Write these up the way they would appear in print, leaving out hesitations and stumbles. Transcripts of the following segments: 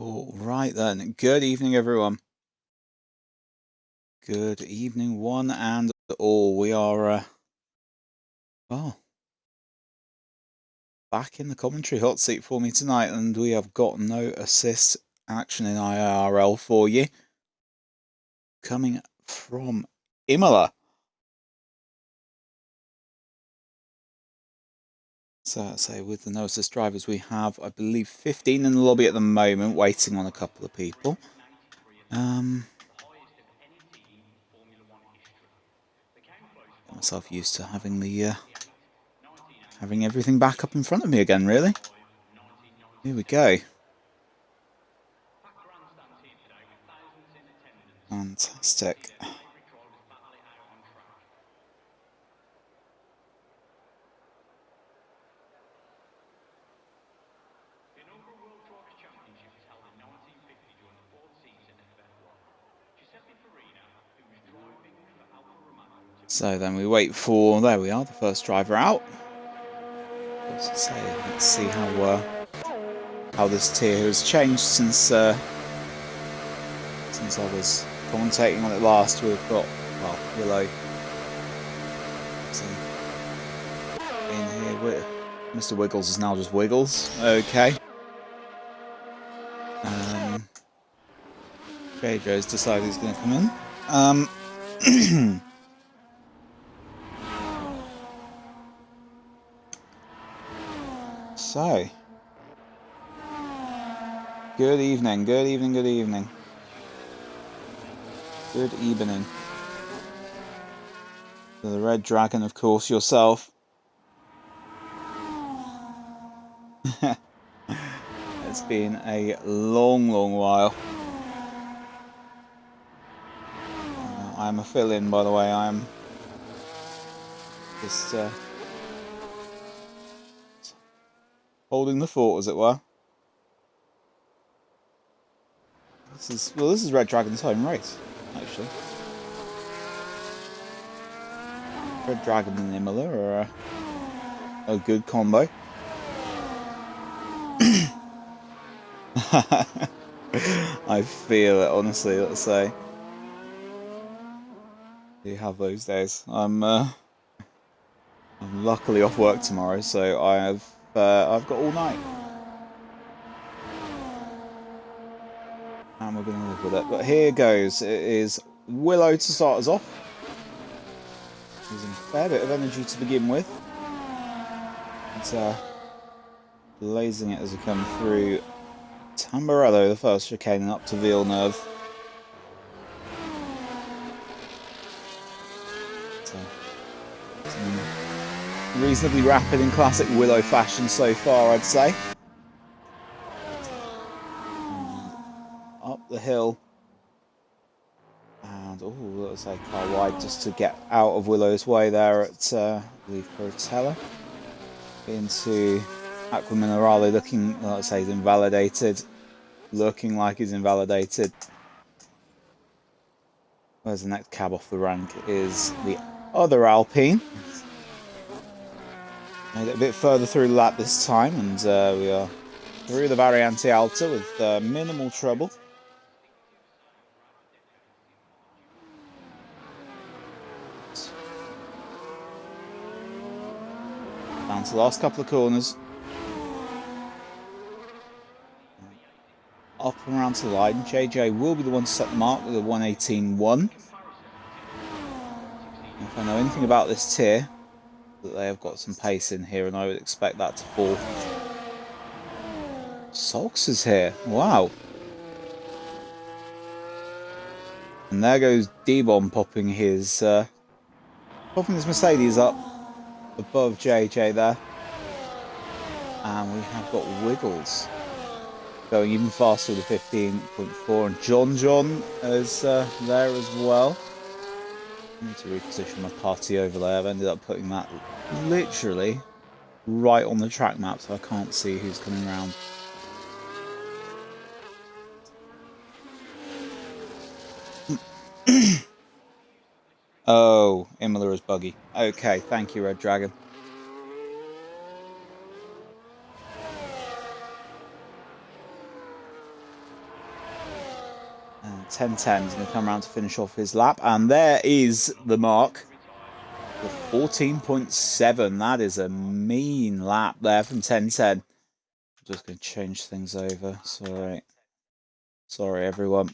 All right then. Good evening, everyone. Good evening, one and all. We are, back in the commentary hot seat for me tonight, and we have got no assist action in IIRL for you. Coming from Imola. So let's say with the no assist drivers, we have, I believe, 15 in the lobby at the moment, waiting on a couple of people. Get myself used to having the having everything back up in front of me again, really. Here we go. Fantastic. So then we wait for, there we are, the first driver out. Let's see how this tier has changed since I was commentating on it last. We've got, well, Willow in here. Mr. Wiggles is now just Wiggles. Okay. JJ's decided he's going to come in. So, good evening, good evening, good evening. Good evening. So the Red Dragon, of course, yourself. It's been a long, long while. I'm a fill-in, by the way. I'm just holding the fort, as it were. This is Red Dragon's home race, actually. Red Dragon and Imola are a good combo. I feel it, honestly, let's say. You have those days. I'm luckily off work tomorrow, so I've got all night. And we're going to live with it. But here goes. It is Willow to start us off. Using a fair bit of energy to begin with. It's blazing it as we come through Tamburello, the first chicane, up to Villeneuve. So, reasonably rapid in classic Willow fashion so far, I'd say. Up the hill. And, let's say car wide just to get out of Willow's way there at, I believe, Cortella. Into Aqua Minerale, looking, let's say, he's invalidated. Looking like he's invalidated. Where's the next cab off the rank is the other Alpine. Made it a bit further through the lap this time, and we are through the Variante Alta with minimal trouble. Down to the last couple of corners. Up and around to the line. JJ will be the one to set the mark with a 1:18.1. If I know anything about this tier, that they have got some pace in here, and I would expect that to fall. SOX is here. Wow. And there goes D-Bomb popping his Mercedes up above JJ there. And we have got Wiggles going even faster with a 15.4, and JohnJohn is there as well. I need to reposition my party overlay. I've ended up putting that literally right on the track map, so I can't see who's coming around. Oh, Imola is buggy. Okay, thank you, Red Dragon. 10:10 is going to come around to finish off his lap, and there is the mark. 14.7. That is a mean lap there from 10:10. I'm just going to change things over. Sorry, everyone.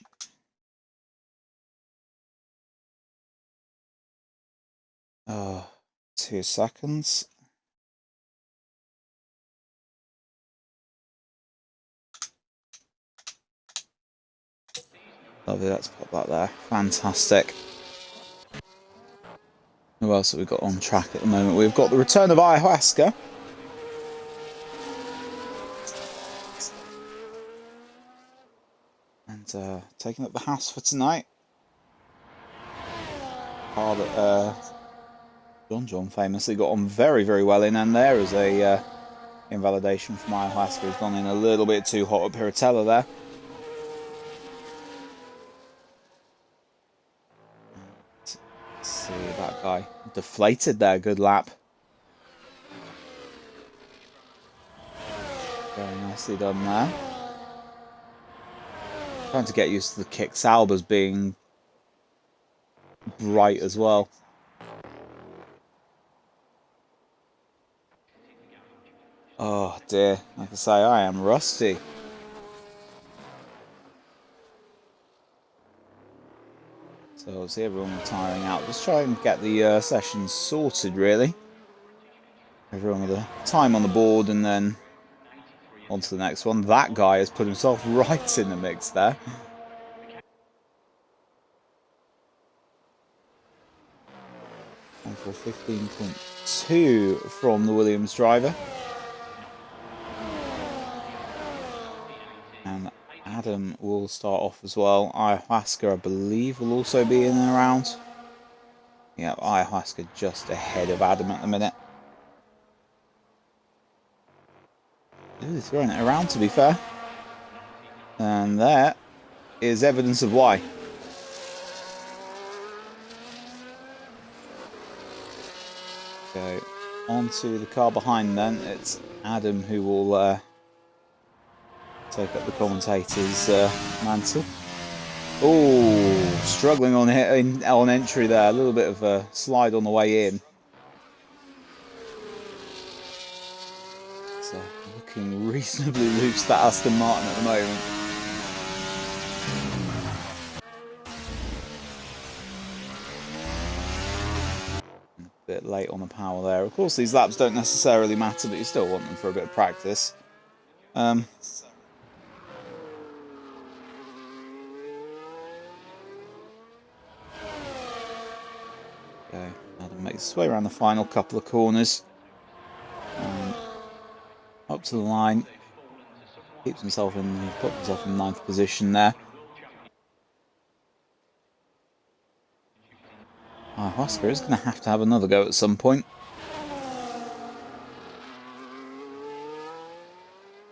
Oh, 2 seconds. Lovely, let's pop that there. Fantastic. Who else have we got on track at the moment? We've got the return of Ayahuasca. And taking up the house for tonight. Car that JohnJohn famously got on very, very well in, and there is a invalidation from Ayahuasca. He's gone in a little bit too hot at Piratella there. Let's see, that guy deflated there. Good lap. Very nicely done there. Trying to get used to the kick. Sauber's being bright as well. Oh dear, like I say, I am rusty. So obviously everyone retiring out. Just try and get the session sorted, really. Everyone with a time on the board, and then on to the next one. That guy has put himself right in the mix there. And for 15.2 from the Williams driver. And Adam will start off as well. Ayahuasca, I believe, will also be in and around. Yeah, Ayahuasca just ahead of Adam at the minute. Ooh, throwing it around, to be fair. And there is evidence of why. So, onto the car behind then. It's Adam who will take up the commentator's mantle. Oh, struggling on entry there. A little bit of a slide on the way in. So, looking reasonably loose, that Aston Martin at the moment. A bit late on the power there. Of course, these laps don't necessarily matter, but you still want them for a bit of practice. Okay, Adam makes his way around the final couple of corners. Up to the line. Keeps himself in, he put himself in 9th position there. Ayahuasca is going to have another go at some point.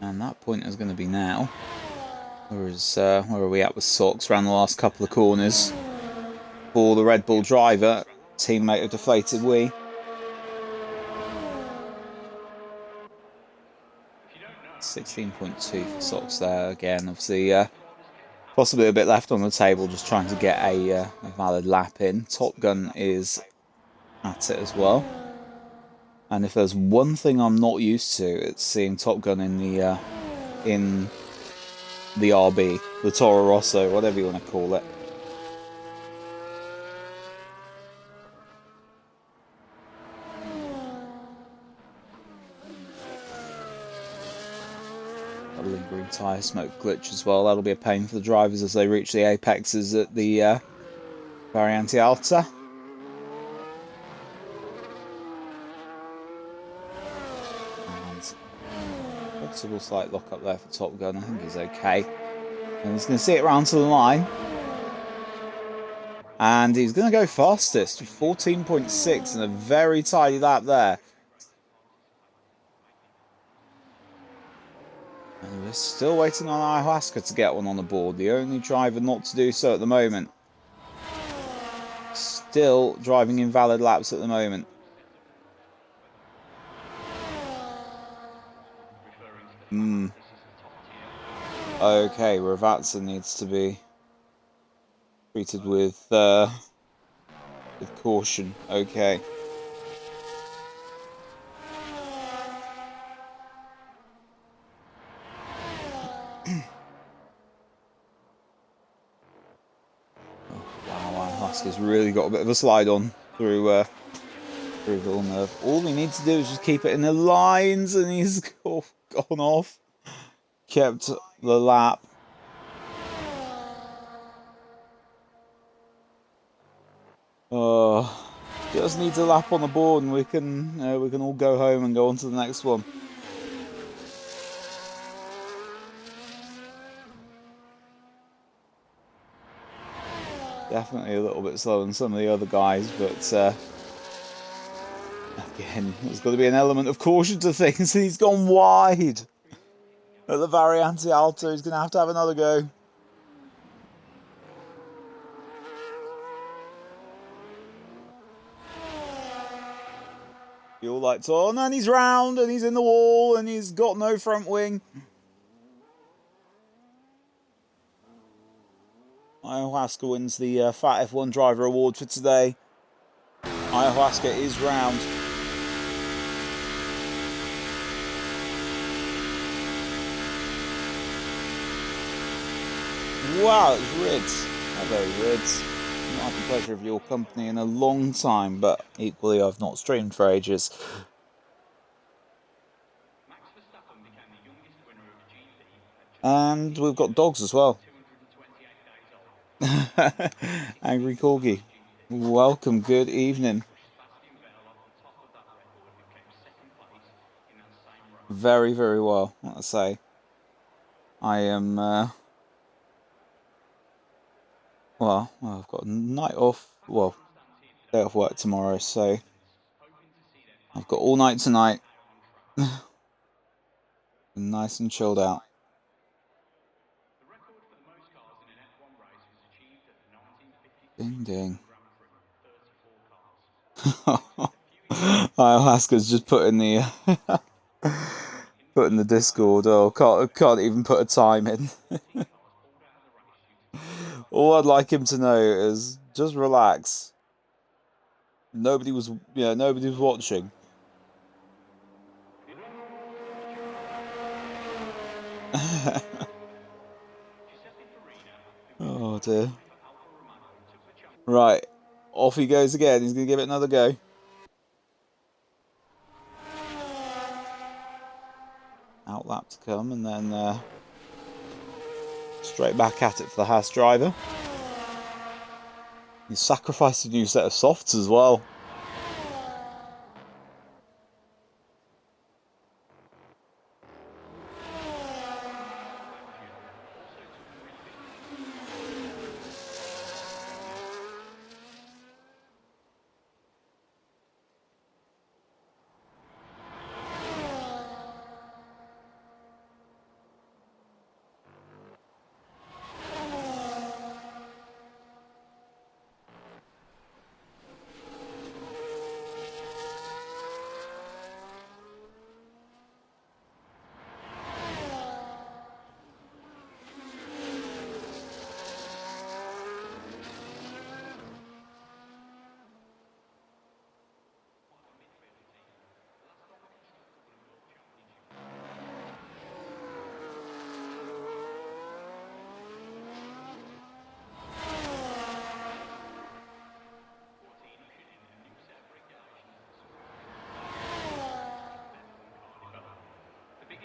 And that point is going to be now. Where are we at with SOX around the last couple of corners? For the Red Bull driver, teammate of Deflated Wee. $16.2 for SOX there again. Obviously, possibly a bit left on the table, just trying to get a valid lap in. TOPGun is at it as well. And if there's one thing I'm not used to, it's seeing TOPGun in the RB, the Toro Rosso, whatever you want to call it. A lingering tyre smoke glitch as well. That'll be a pain for the drivers as they reach the apexes at the Variante Alta. And possible slight lock up there for TOPGun. I think he's okay. And he's going to see it round to the line. And he's going to go fastest, 14.6, and a very tidy lap there. And we're still waiting on Ayahuasca to get one on the board. The only driver not to do so at the moment. Still driving invalid laps at the moment. Okay, Ravazza needs to be treated with caution. Okay. Oh, wow, Ayahuasca's really got a bit of a slide on through Villeneuve. All we need to do is just keep it in the lines, and he's gone off. Kept the lap. Just needs a lap on the board, and we can all go home and go on to the next one. Definitely a little bit slower than some of the other guys, but again, there's got to be an element of caution to things. He's gone wide at the Variante Alto. He's going to have another go. Fuel lights on, and he's round, and he's in the wall, and he's got no front wing. Ayahuasca wins the Fat F1 Driver Award for today. Ayahuasca is round. Wow, it's Rids. Hello, Rids. I've had the pleasure of your company in a long time, but equally I've not streamed for ages. And we've got dogs as well. Angry Corgi. Welcome, good evening. Very, very well, let's say. I am, well, I've got a night off, well, day off work tomorrow, so I've got all night tonight. Nice and chilled out. Ding ding. Ayahuasca's just put in the Discord. Oh, can't even put a time in. All I'd like him to know is just relax. Nobody was watching. Oh dear. Right, off he goes again. He's gonna give it another go. Outlap to come, and then straight back at it for the Haas driver. He sacrificed a new set of softs as well.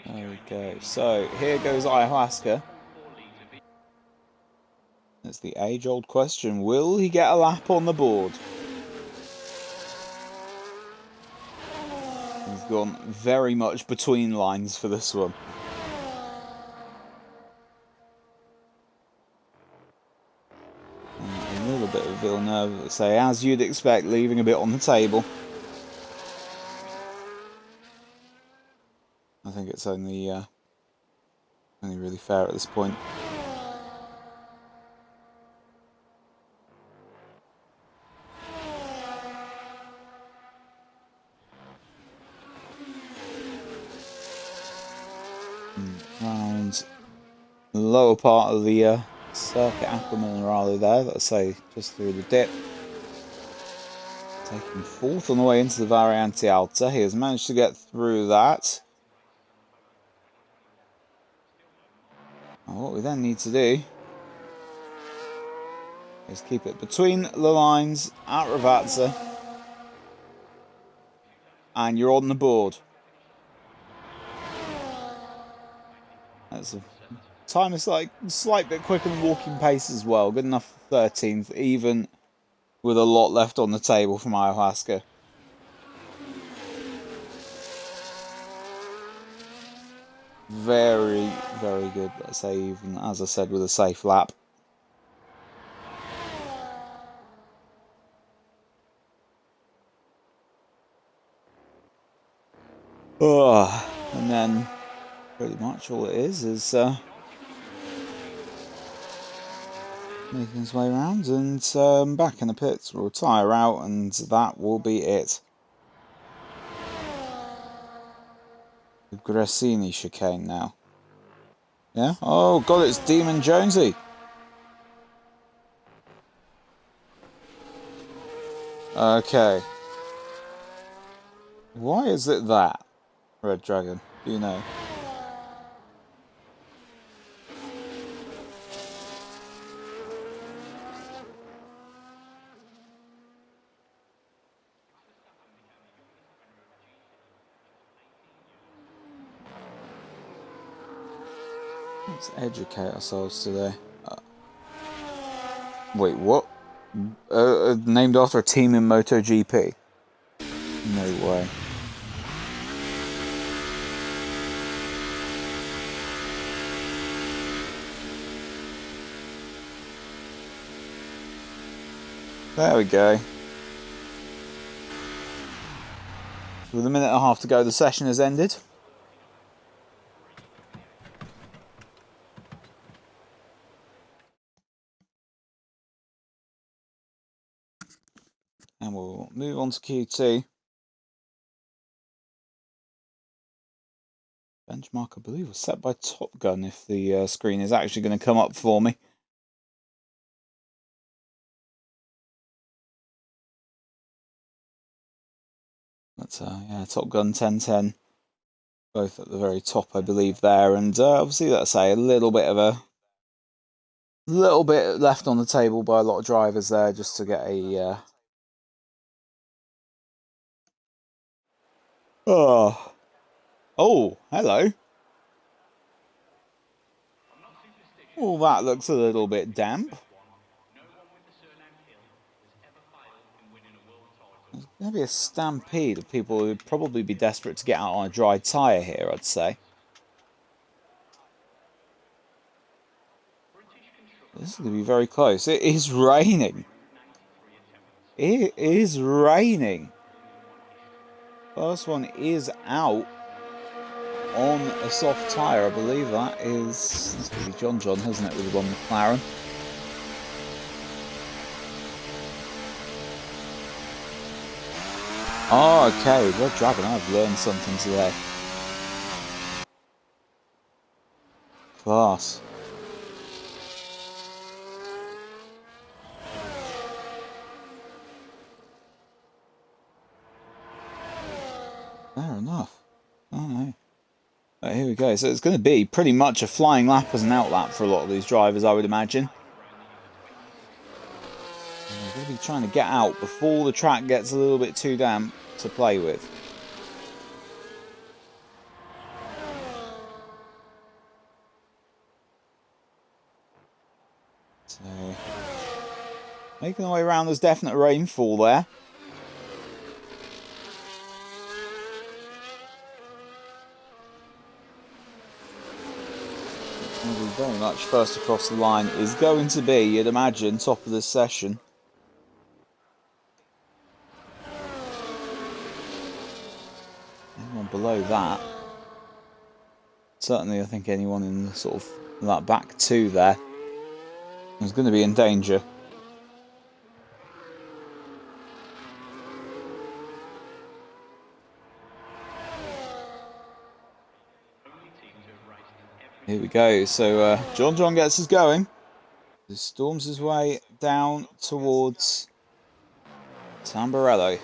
There we go. So here goes Ayahuasca. It's the age-old question. Will he get a lap on the board? He's gone very much between lines for this one. A little bit of Villeneuve, let's say, as you'd expect, leaving a bit on the table. I think it's only really fair at this point. Round the lower part of the Circuit Aquaman there, let's say just through the dip. Taking fourth on the way into the Variante Alta. He has managed to get through that. And what we then need to do is keep it between the lines at Ravazza. And you're on the board. That's a time is like a slight bit quicker than walking pace as well. Good enough for 13th, even with a lot left on the table from Ayahuasca. Very, very good, let's say, even, as I said, with a safe lap. And then, pretty much all it is making his way around and back in the pits. We'll tire out and that will be it. The Grassini chicane now. Yeah? Oh god, it's Demon Jonesy. Okay. Why is it that? Red Dragon, you know. Let's educate ourselves today. Wait, what? Named after a team in MotoGP? No way. There we go. With a minute and a half to go, the session has ended. And we'll move on to Q2. Benchmark, I believe, was set by TOPGun if the screen is actually going to come up for me. That's yeah, TOPGun 1010. Both at the very top, I believe, there. And obviously, let's say, a little bit left on the table by a lot of drivers there just to get a... Oh, hello. Oh, that looks a little bit damp. There's going to be a stampede of people who would probably be desperate to get out on a dry tyre here, I'd say. This is going to be very close. It is raining. It is raining. First one is out on a soft tyre. I believe that is... It's going to be JohnJohn, isn't it, with the one McLaren. Oh, okay. Red Dragon, I've learned something today. Class. Fair enough. Oh, no. Right, here we go. So it's going to be pretty much a flying lap as an out lap for a lot of these drivers, I would imagine. And they're going to be trying to get out before the track gets a little bit too damp to play with. So, making our way around, there's definite rainfall there. Very much first across the line is going to be, you'd imagine, top of this session. Anyone below that? Certainly, I think anyone in the sort of that back two there is going to be in danger. Here we go. So JohnJohn gets us going. He storms his way down towards Tamburello.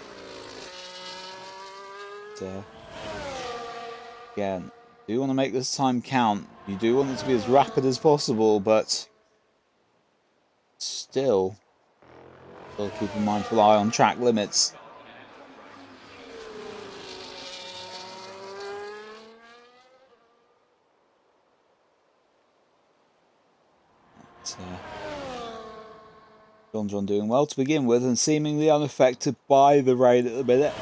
Again, you do want to make this time count. You do want it to be as rapid as possible, but still keep a mindful eye on track limits. JohnJohn doing well to begin with and seemingly unaffected by the rain at the minute.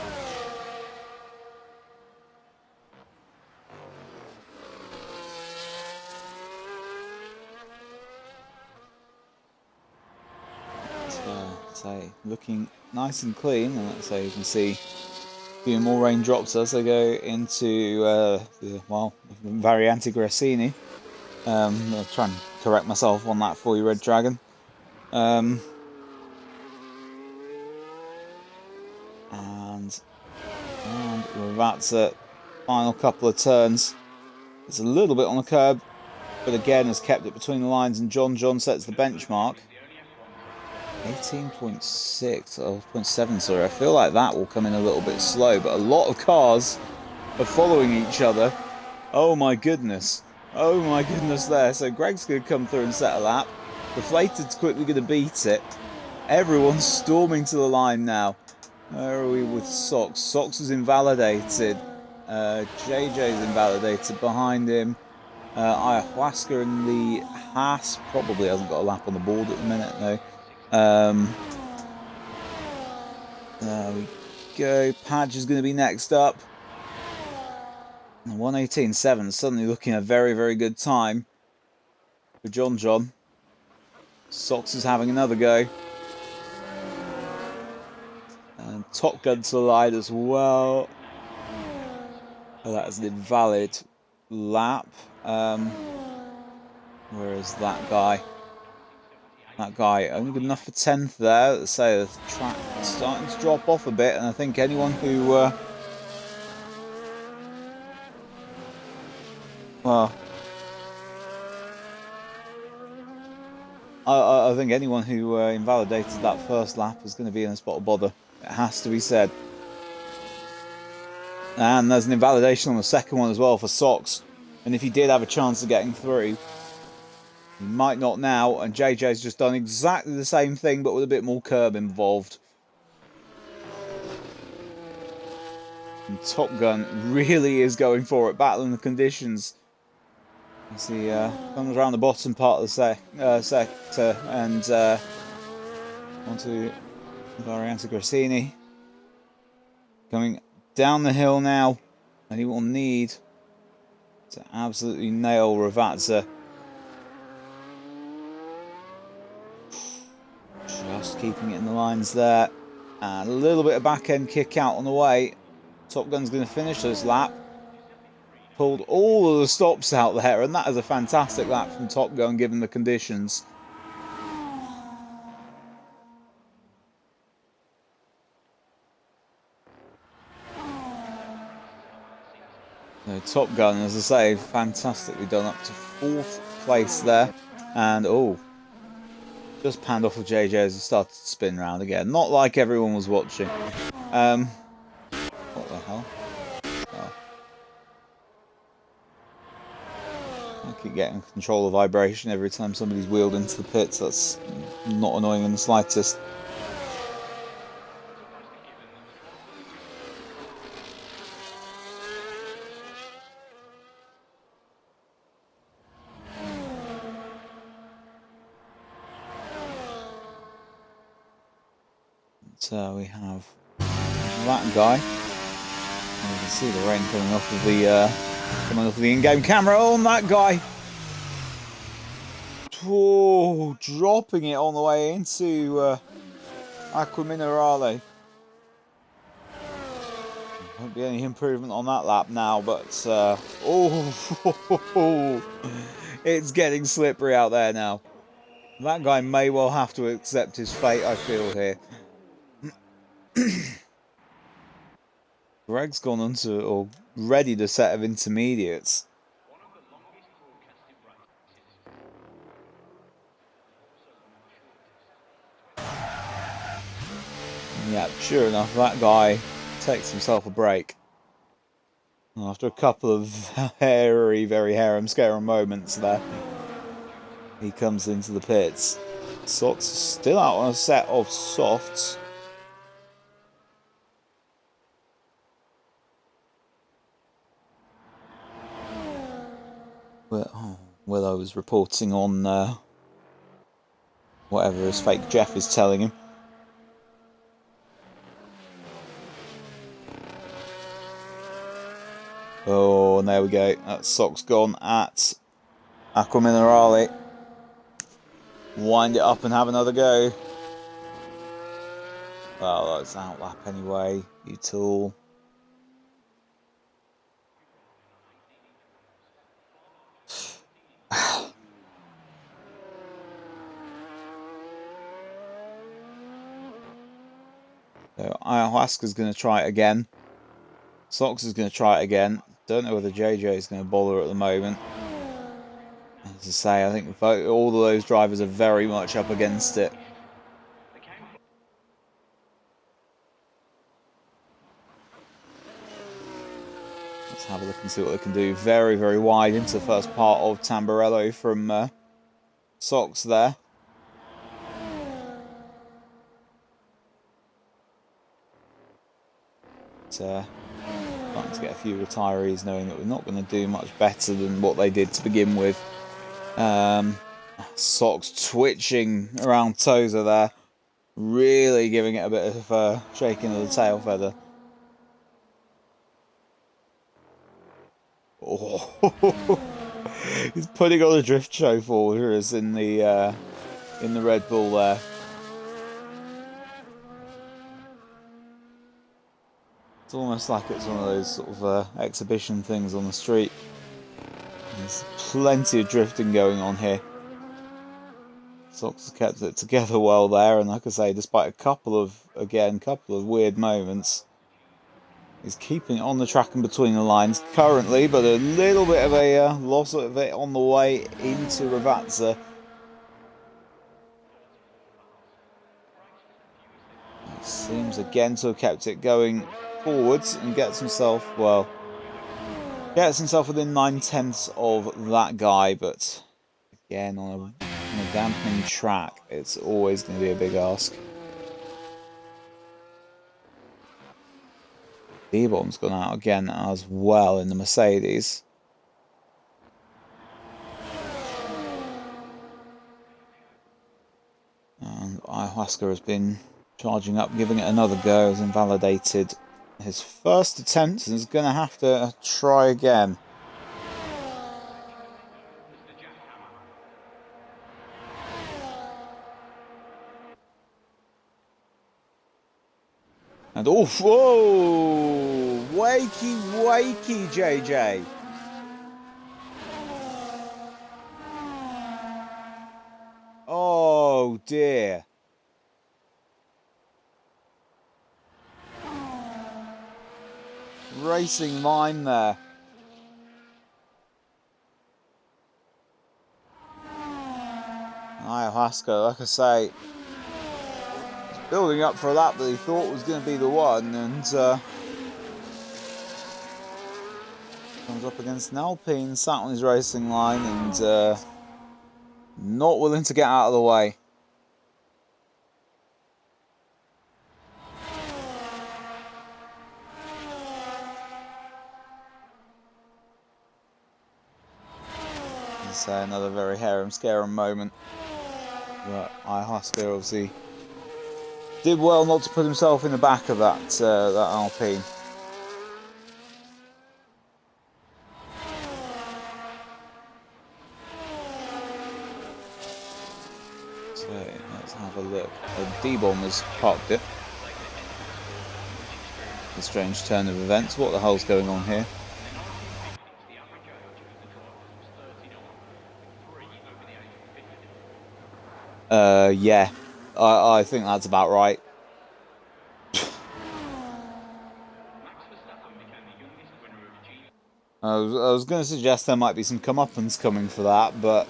Looking nice and clean, and so you can see a few more raindrops as they go into well, Variante Grassini. I'll try and correct myself on that for you, Red Dragon. And that's it. Final couple of turns. It's a little bit on the curb, but again has kept it between the lines, and JohnJohn sets the benchmark. 18.6 or 0.7, sorry. I feel like that will come in a little bit slow, but a lot of cars are following each other. Oh my goodness. Oh my goodness there. So Greg's going to come through and set a lap. Deflated's quickly going to beat it. Everyone's storming to the line now. Where are we with SOX? SOX is invalidated. JJ is invalidated behind him. Ayahuasca in the Haas probably hasn't got a lap on the board at the minute, no. There we go. Padge is going to be next up. 1:18.7, suddenly looking a very, very good time for JohnJohn. SOX is having another go. And TOPGun to the line as well. Oh, that is an invalid lap. Where is that guy? That guy only good enough for 10th there. Let's say the track is starting to drop off a bit, and I think anyone who well, I think anyone who invalidated that first lap is going to be in a spot of bother. It has to be said. And there's an invalidation on the second one as well for SOX. And if he did have a chance of getting through, he might not now. And JJ's just done exactly the same thing, but with a bit more curb involved. And TOPGun really is going for it, battling the conditions. As he comes around the bottom part of the sector and onto Variante Grassini. Coming down the hill now, and he will need to absolutely nail Ravazza. Just keeping it in the lines there. And a little bit of back end kick out on the way. TOPGun's going to finish this lap. Pulled all of the stops out there, and that is a fantastic lap from TOPGun given the conditions. So TOPGun, as I say, fantastically done, up to 4th place there. And oh, just panned off of JJ as he started to spin round again. Not like everyone was watching. What the hell? Oh. I keep getting control of vibration every time somebody's wheeled into the pits. That's not annoying in the slightest. So we have that guy. And you can see the rain coming off of the in-game camera on that guy. Oh, dropping it on the way into Acqua Minerale. Won't be any improvement on that lap now, but it's getting slippery out there now. That guy may well have to accept his fate, I feel here. Greg's gone onto, or readied a set of intermediates. Yeah, sure enough, that guy takes himself a break. After a couple of very harem-scarum moments there, he comes into the pits. SOX is still out on a set of softs. Well, Willow was reporting on whatever his fake Jeff is telling him. Oh, and there we go. That's SOX gone at Aqua Minerale. Wind it up and have another go. Well, that's out lap anyway, you tool. So Ayahuasca's going to try it again. SOX is going to try it again. Don't know whether JJ is going to bother at the moment. As I say, I think all of those drivers are very much up against it. Let's have a look and see what they can do. Very wide into the first part of Tamburello from SOX there. Starting to get a few retirees knowing that we're not going to do much better than what they did to begin with. SOX twitching around Tozer there, really giving it a bit of a shaking of the tail feather. Oh, he's putting on a drift show for us in the Red Bull there. It's almost like it's one of those sort of exhibition things on the street. There's plenty of drifting going on here. SOX has kept it together well there, and like I say, despite a couple of weird moments, he's keeping it on the track and between the lines currently, but a little bit of a loss of it on the way into Ravazza. He seems again to have kept it going forwards and gets himself within 9/10 of that guy, but again on a dampening track, it's always going to be a big ask. D-Bomb's gone out again as well in the Mercedes. And Ayahuasca has been charging up, giving it another go, has invalidated his first attempt and is going to have to try again. And oh, whoa! Wakey, JJ. Oh dear. Racing line there. Ayahuasca, like I say, building up for a lap that he thought was going to be the one, and comes up against an Alpine, sat on his racing line, and not willing to get out of the way. So another very harem-scarum moment. But Ayahuasca obviously did well not to put himself in the back of that Alpine. So let's have a look. D-Bomb has parked it. A strange turn of events. What the hell's going on here? Yeah, I think that's about right. I was going to suggest there might be some comeuppance coming for that, but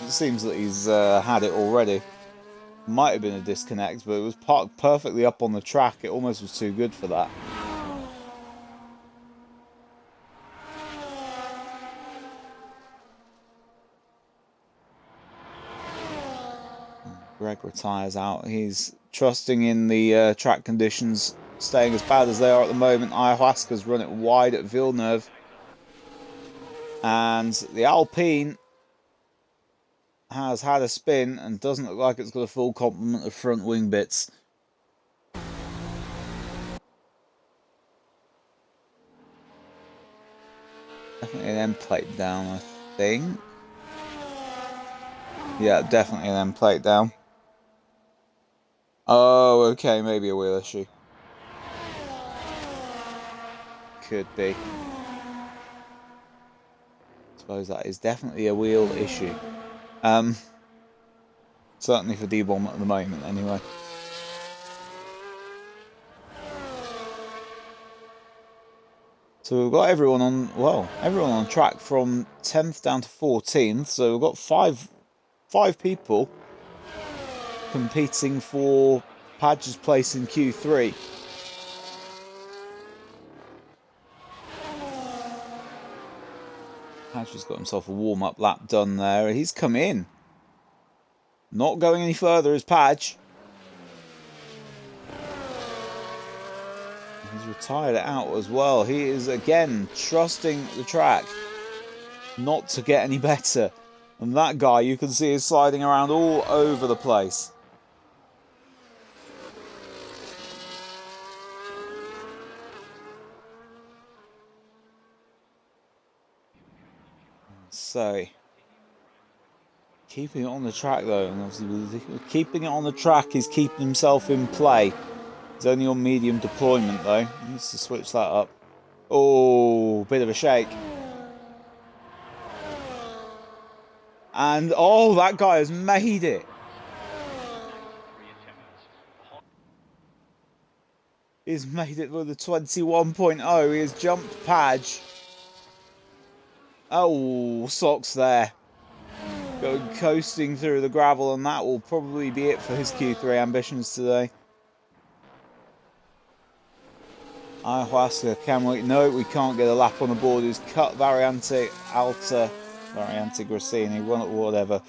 it seems that he's had it already. Might have been a disconnect, but it was parked perfectly up on the track. It almost was too good for that. Greg retires out. He's trusting in the track conditions staying as bad as they are at the moment. Ayahuasca's run it wide at Villeneuve. And the Alpine has had a spin and doesn't look like it's got a full complement of front wing bits. Definitely an end plate down, I think. Yeah, definitely an end plate down. Oh, okay, maybe a wheel issue. Could be. I suppose that is definitely a wheel issue. Certainly for D-Bomb at the moment, anyway. So we've got everyone on track from 10th down to 14th. So we've got five people competing for Padge's place in Q3. Padge has got himself a warm-up lap done there. He's come in. Not going any further is Padge. He's retired it out as well. He is again trusting the track not to get any better. And that guy, you can see, is sliding around all over the place. So, keeping it on the track though, and obviously keeping it on the track, he's keeping himself in play. He's only on medium deployment though. He needs to switch that up. Oh, bit of a shake. And oh, that guy has made it. He's made it with a 21.0. He has jumped Padge. Oh, SOX there. Going coasting through the gravel, and that will probably be it for his Q3 ambitions today. Ayahuasca, can we? No, we can't get a lap on the board. He's cut Variante Alta, Variante Grassini, whatever.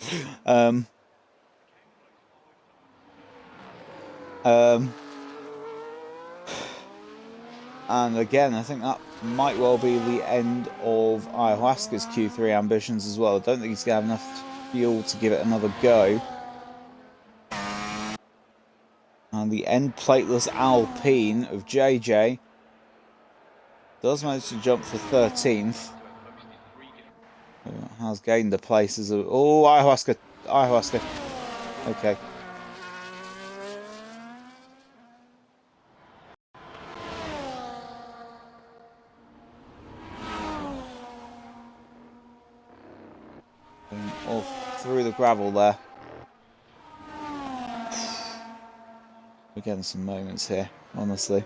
And again, I think that might well be the end of Ayahuasca's Q3 ambitions as well. I don't think he's going to have enough fuel to give it another go. And the end plateless Alpine of JJ does manage to jump for 13th. Has gained the places of... Oh, Ayahuasca. Ayahuasca. Okay. Off through the gravel there. We're getting some moments here, honestly.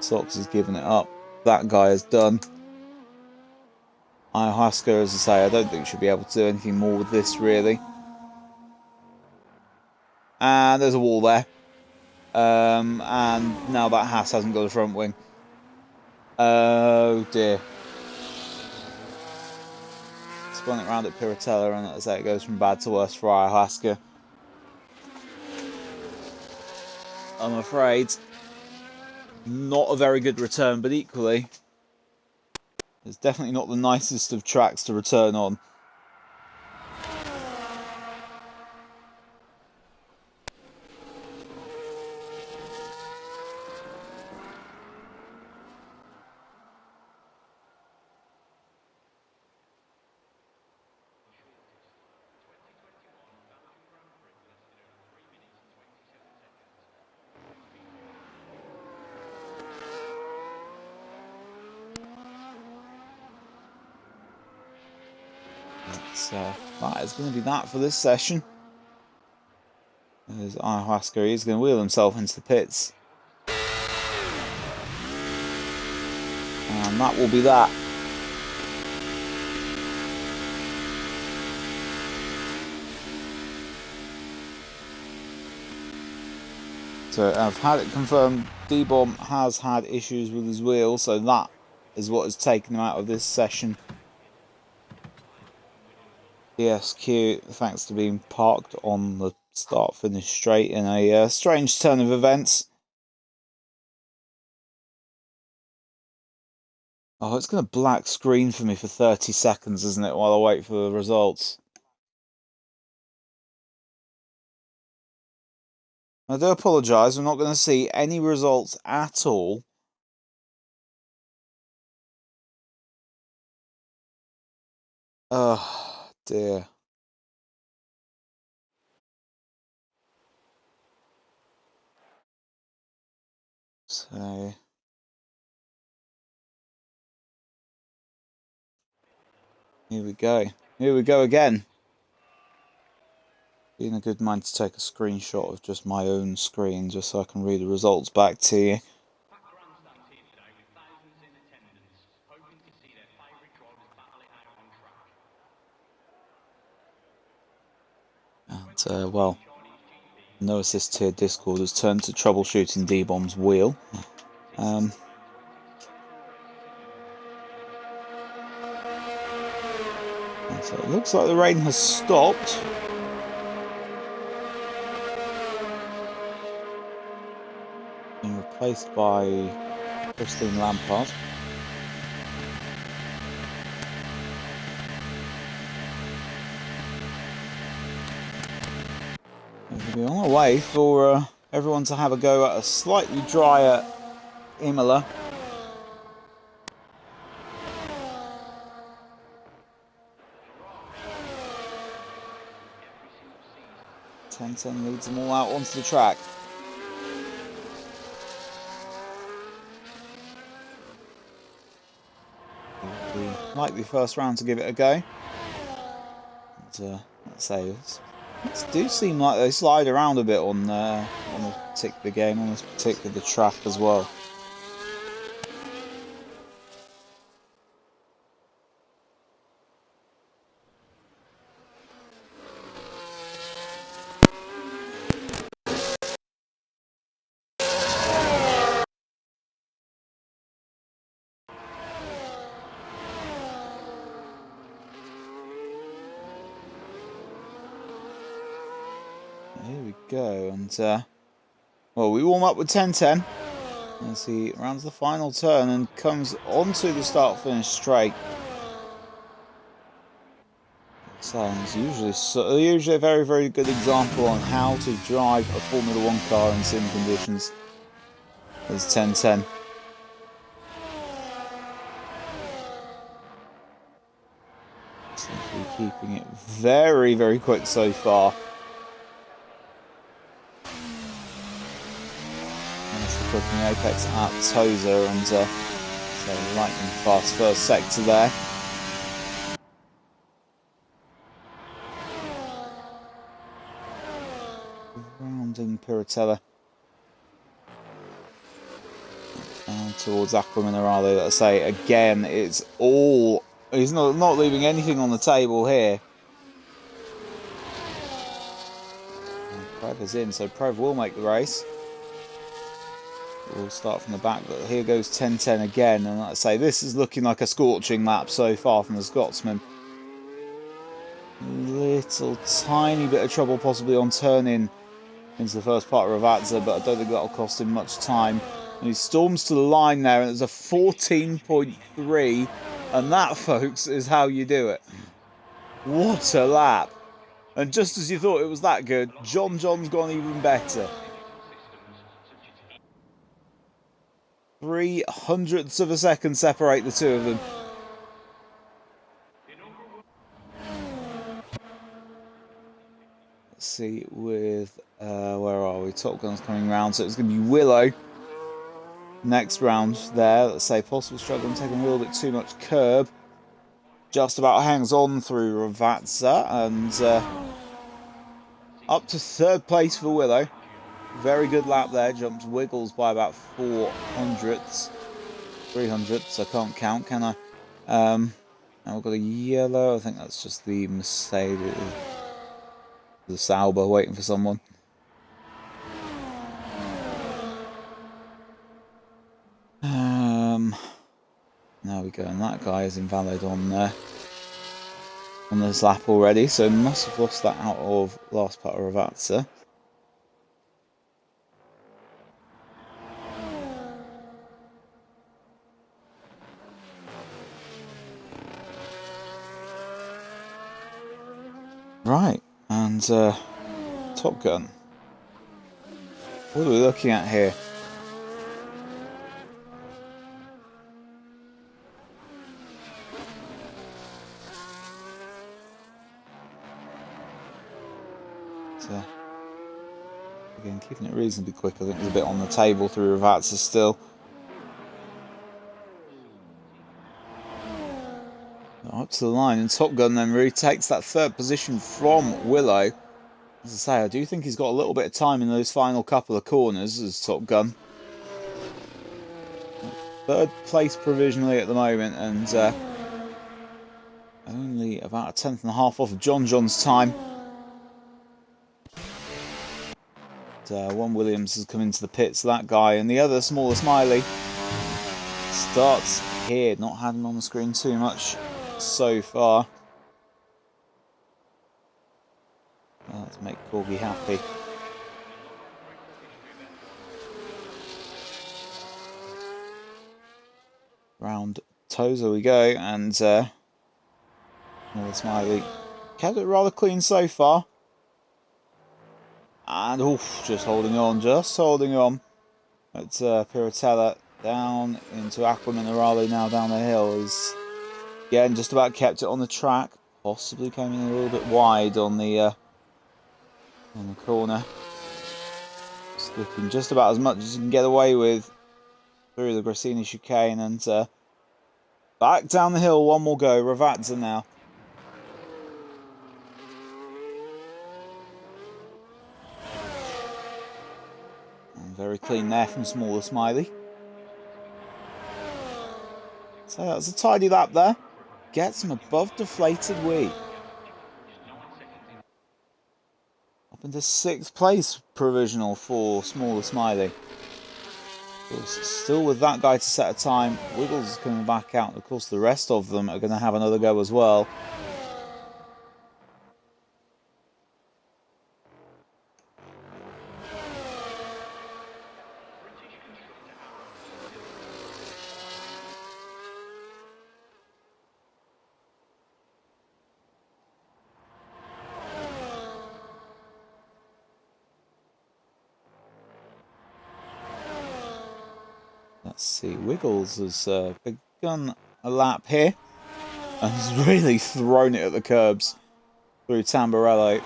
SOX has given it up. That guy is done. Ayahuasca, as I say, I don't think should be able to do anything more with this, really. And there's a wall there. And now that Haas hasn't got a front wing. Oh dear. Spun it round at Piratella, and as I say, it goes from bad to worse for Ayahuasca. I'm afraid not a very good return, but equally it's definitely not the nicest of tracks to return on. So that is going to be that for this session. There's Ayahuasca. He's going to wheel himself into the pits. And that will be that. So I've had it confirmed D-Bomb has had issues with his wheel, so that is what has taken him out of this session. DSQ, thanks to being parked on the start-finish straight in a strange turn of events. Oh, it's going to black screen for me for 30 seconds, isn't it, while I wait for the results? I do apologise, we're not going to see any results at all. Oh, dear. So... here we go. Here we go again. Being a good mind to take a screenshot of just my own screen, just so I can read the results back to you. And, well, no assist tier Discord has turned to troubleshooting D-Bomb's wheel. So it looks like the rain has stopped. Being replaced by Christine Lampard. We'll be on our way for everyone to have a go at a slightly drier Imola. Ten leads them all out onto the track. Likely first round to give it a go. And, let's say it do seem like they slide around a bit on a particular game, on this particular track as well. Here we go, and well, we warm up with 10-10 as he rounds the final turn and comes onto the start-finish straight. So it's usually a very, very good example on how to drive a Formula 1 car in sim conditions. There's 10-10. Simply keeping it very, very quick so far. Cooking the apex at Tozer, and so lightning fast first sector there. Rounding Piratella down towards Aqua Minerale. Let's say again, it's all, he's not leaving anything on the table here. And Prev is in, so Prev will make the race. We'll start from the back, but here goes 10-10 again, and like I say, this is looking like a scorching lap so far from the Scotsman. Little tiny bit of trouble possibly on turning into the first part of Ravazza, but I don't think that'll cost him much time. And he storms to the line there, and there's a 14.3, and that, folks, is how you do it. What a lap! And just as you thought it was that good, JohnJohn's gone even better. 0.03 of a second separate the two of them. Let's see with, where are we? Top Gun's coming round, so it's going to be Willow. Next round there, let's say possible struggle and taking a little bit too much curb. Just about hangs on through Ravazza, and up to third place for Willow. Very good lap there, jumps Wiggles by about 300ths, I can't count, can I? Now we've got a yellow, I think that's just the Mercedes, the Sauber waiting for someone. There we go, and that guy is invalid on this lap already, so must have lost that out of last part of Ravazza. Right, and Top Gun. What are we looking at here? Again, keeping it reasonably quick. I think there's a bit on the table through Ravazza still. Up to the line, and Top Gun then retakes that third position from Willow. As I say, I do think he's got a little bit of time in those final couple of corners as Top Gun. Third place provisionally at the moment, and only about a tenth and a half off of JohnJohn's time. One Williams has come into the pits, that guy, and the other, SmallerSmiley, starts here. Not had him on the screen too much so far. Well, let's make Corgi happy. Round Tozer we go, and SmallerSmiley kept it rather clean so far. And oof, just holding on. But Piratella down into Aquaminerale now down the hill. He's again just about kept it on the track. Possibly came in a little bit wide on the corner. Slipping just about as much as you can get away with through the Grassini chicane, and back down the hill. One more go. Ravazza now. Very clean there from SmallerSmiley. So that's a tidy lap there. Gets him above deflated wheat. Up into 6th place provisional for SmallerSmiley. Still with that guy to set a time. Wiggles is coming back out. Of course, the rest of them are going to have another go as well. Let's see, Wiggles has begun a lap here and has really thrown it at the curbs through Tamburello.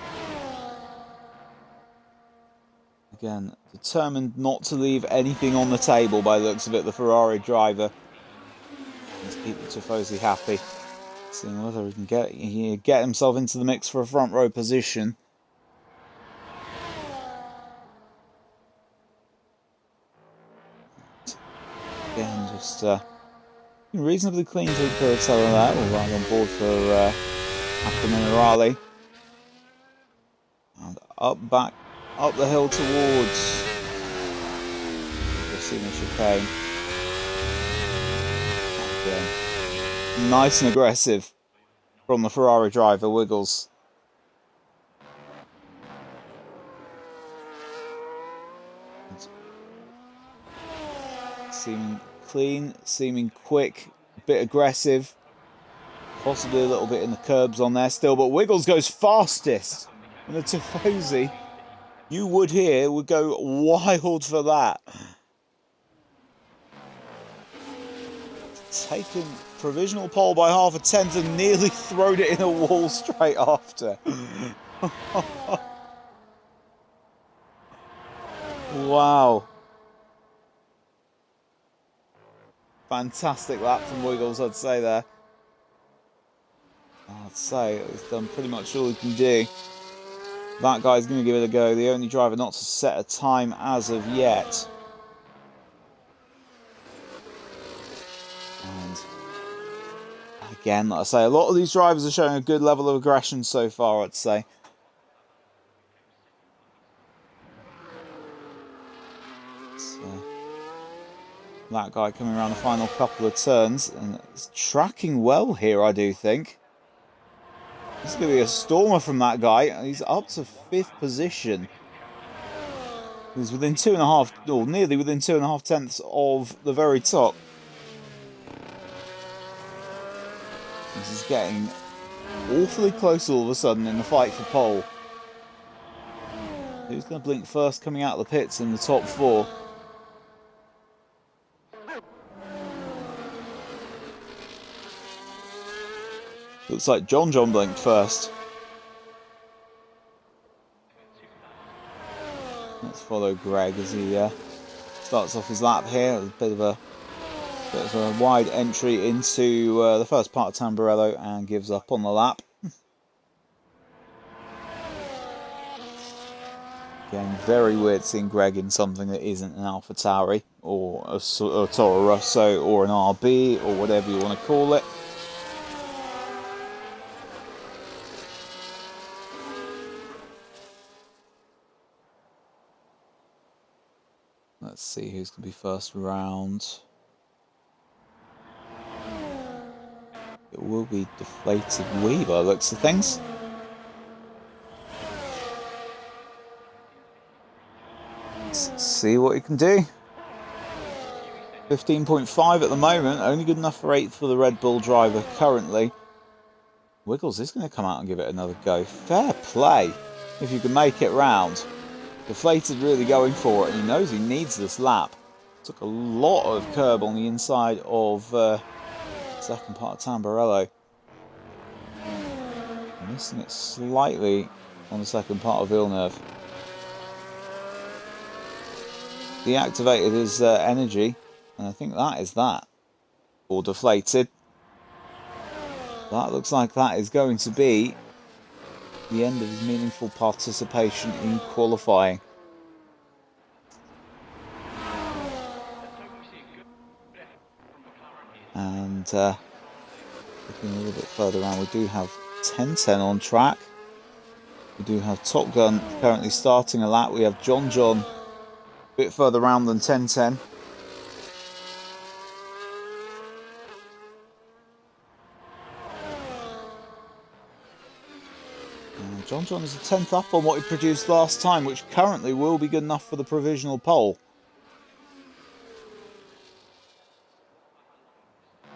Again, determined not to leave anything on the table by the looks of it, the Ferrari driver. Let's keep the Tifosi happy. Seeing whether he can get himself into the mix for a front row position. Again, just reasonably clean to Piratella there. We're right on board for Aquaminerale. And up the hill towards the signature chicane. Again, nice and aggressive from the Ferrari driver, Wiggles. Seeming clean, seeming quick, a bit aggressive. Possibly a little bit in the curbs on there still, but Wiggles goes fastest. And the Tifosi, you would go wild for that. Taken provisional pole by half a tenth and nearly thrown it in a wall straight after. Wow. Fantastic lap from Wiggles, I'd say there. I'd say he's done pretty much all he can do. That guy's going to give it a go. The only driver not to set a time as of yet. And again, like I say, a lot of these drivers are showing a good level of aggression so far, I'd say. That guy coming around the final couple of turns, and it's tracking well here, I do think. This is going to be a stormer from that guy. He's up to 5th position. He's within 2.5, or nearly within 2.5 tenths of the very top. This is getting awfully close all of a sudden in the fight for pole. Who's going to blink first coming out of the pits in the top 4? Looks like JohnJohn blinked first. Let's follow Greg as he starts off his lap here. A bit of a wide entry into the first part of Tamburello and gives up on the lap. Again, very weird seeing Greg in something that isn't an AlphaTauri or a Toro Rosso or an RB or whatever you want to call it. Let's see who's going to be first round. It will be Deflated Wee by the looks of things. Let's see what he can do. 15.5 at the moment, only good enough for 8th for the Red Bull driver currently. Wiggles is going to come out and give it another go. Fair play, if you can make it round. Deflated really going for it, and he knows he needs this lap. Took a lot of curb on the inside of second part of Tamburello. Missing it slightly on the second part of Villeneuve. Deactivated his energy, and I think that is that. Or Deflated. That looks like that is going to be the end of his meaningful participation in qualifying. And looking a little bit further around, we do have 10-10 on track. We do have Top Gun currently starting a lap. We have JohnJohn a bit further around than 10-10. JohnJohn is a 10th up on what he produced last time, which currently will be good enough for the provisional pole.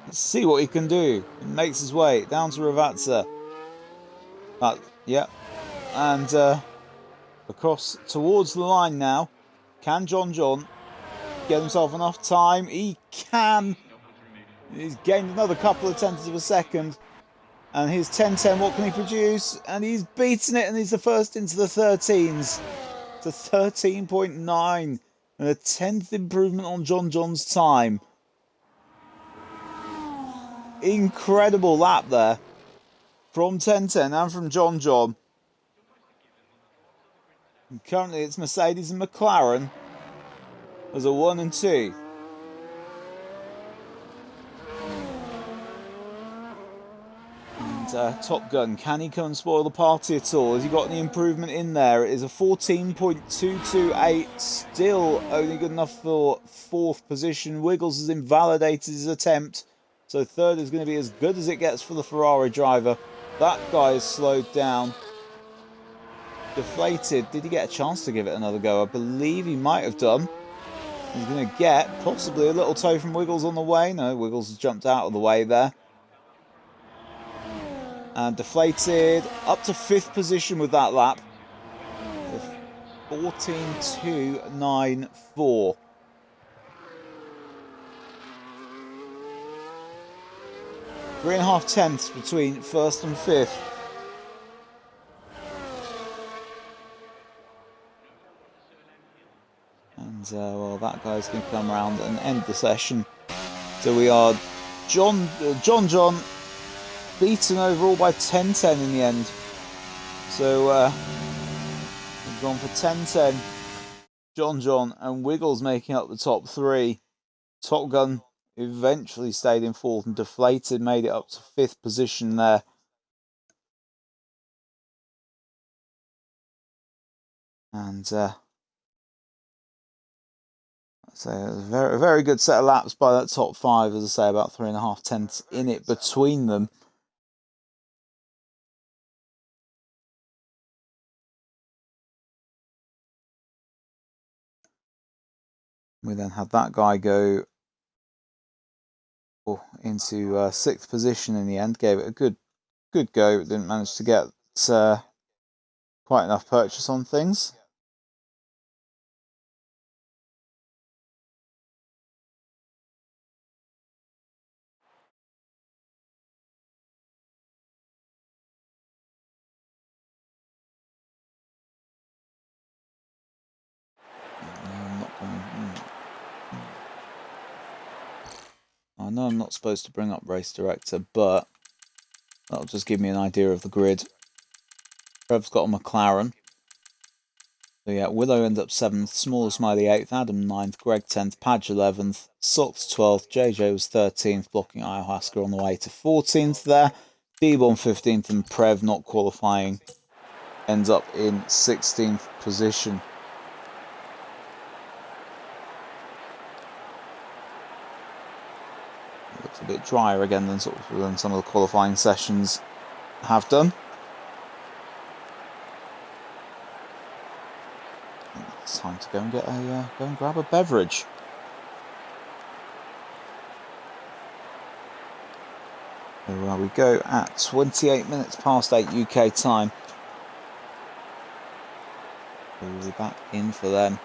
Let's see what he can do. He makes his way down to Ravazza. Yep. And across towards the line now. Can JohnJohn get himself enough time? He can. He's gained another couple of tenths of a second. And his 10-10, what can he produce? And he's beaten it, and he's the first into the 13s. To 13.9. And a 10th improvement on JohnJohn's time. Incredible lap there. From 10-10 and from JohnJohn. Currently it's Mercedes and McLaren as a 1 and 2. And Top Gun, can he come and spoil the party at all? Has he got any improvement in there? It is a 14.228, still only good enough for 4th position. Wiggles has invalidated his attempt, so 3rd is going to be as good as it gets for the Ferrari driver. That guy is slowed down. Deflated, did he get a chance to give it another go? I believe he might have done. He's going to get possibly a little toe from Wiggles on the way. No, Wiggles has jumped out of the way there. And Deflated up to 5th position with that lap. 14.294. Three and a half tenths between 1st and 5th. And well, that guy's going to come around and end the session. So we are JohnJohn beaten overall by 10-10 in the end. So we've gone for 10-10. JohnJohn and Wiggles making up the top 3. Top Gun eventually stayed in 4th, and Deflated made it up to 5th position there. And let's So it was a very good set of laps by that top 5, as I say, about 3.5 tenths in it between them. We then had that guy go into 6th position in the end, gave it a good go, didn't manage to get quite enough purchase on things. I know I'm not supposed to bring up Race Director, but that'll just give me an idea of the grid. Trev's got a McLaren. So yeah, Willow ends up 7th, SmallerSmiley 8th, Adam 9th, Greg 10th, Padge 11th, SOX 12th, JJ was 13th, blocking Ayahuasca on the way to 14th there. D-Bomb 15th, and Prev, not qualifying, ends up in 16th position. Looks a bit drier again than some of the qualifying sessions have done. It's time to go and go and grab a beverage. So we go at 28 minutes past 8 UK time. We'll be back in for them.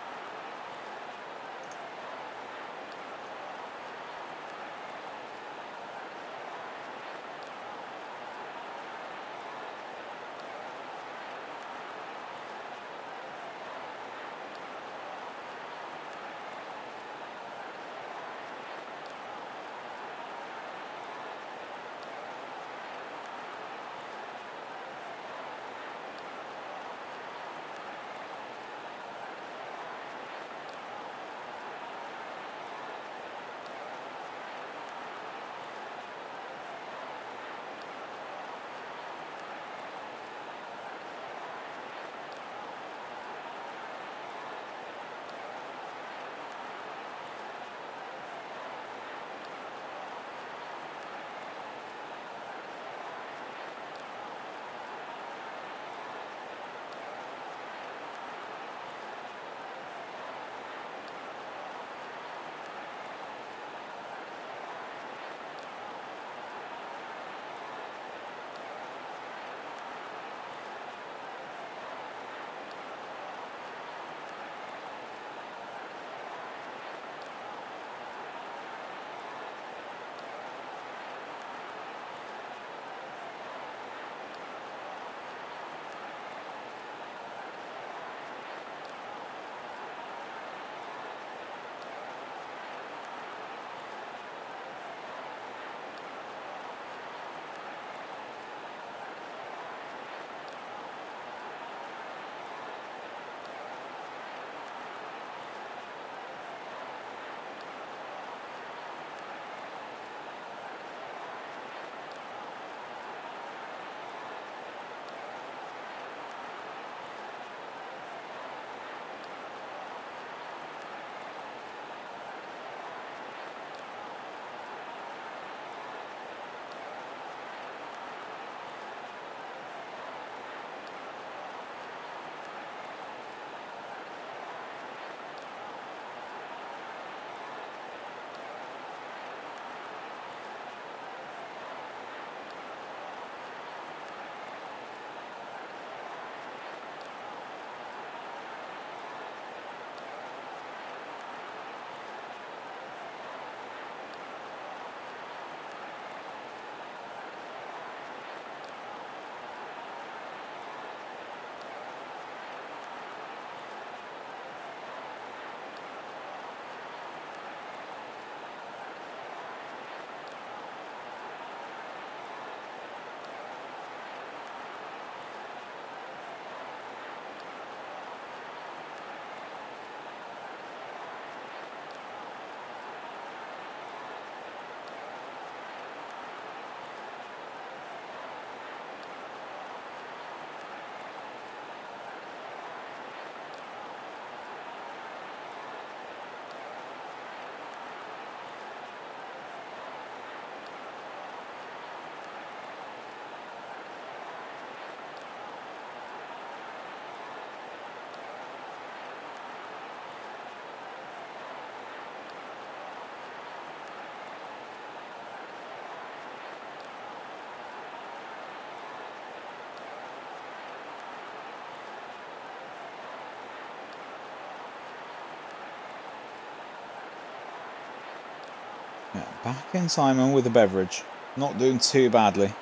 Yeah, back in Simon with a beverage. Not doing too badly.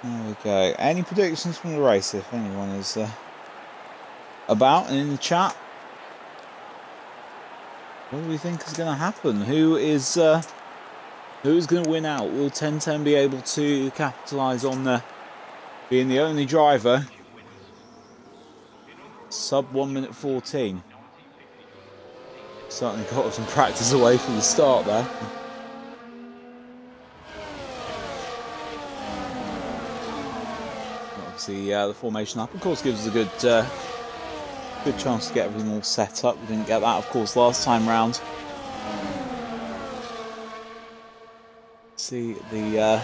There we go. Any predictions from the race, if anyone is about and in the chat? What do we think is going to happen? Who's going to win out? Will 1010 be able to capitalise on being the only driver? Sub 1 minute 14. Certainly got some practice away from the start there. Obviously, the formation lap, of course, gives us a good chance to get everything all set up. We didn't get that, of course, last time round. See the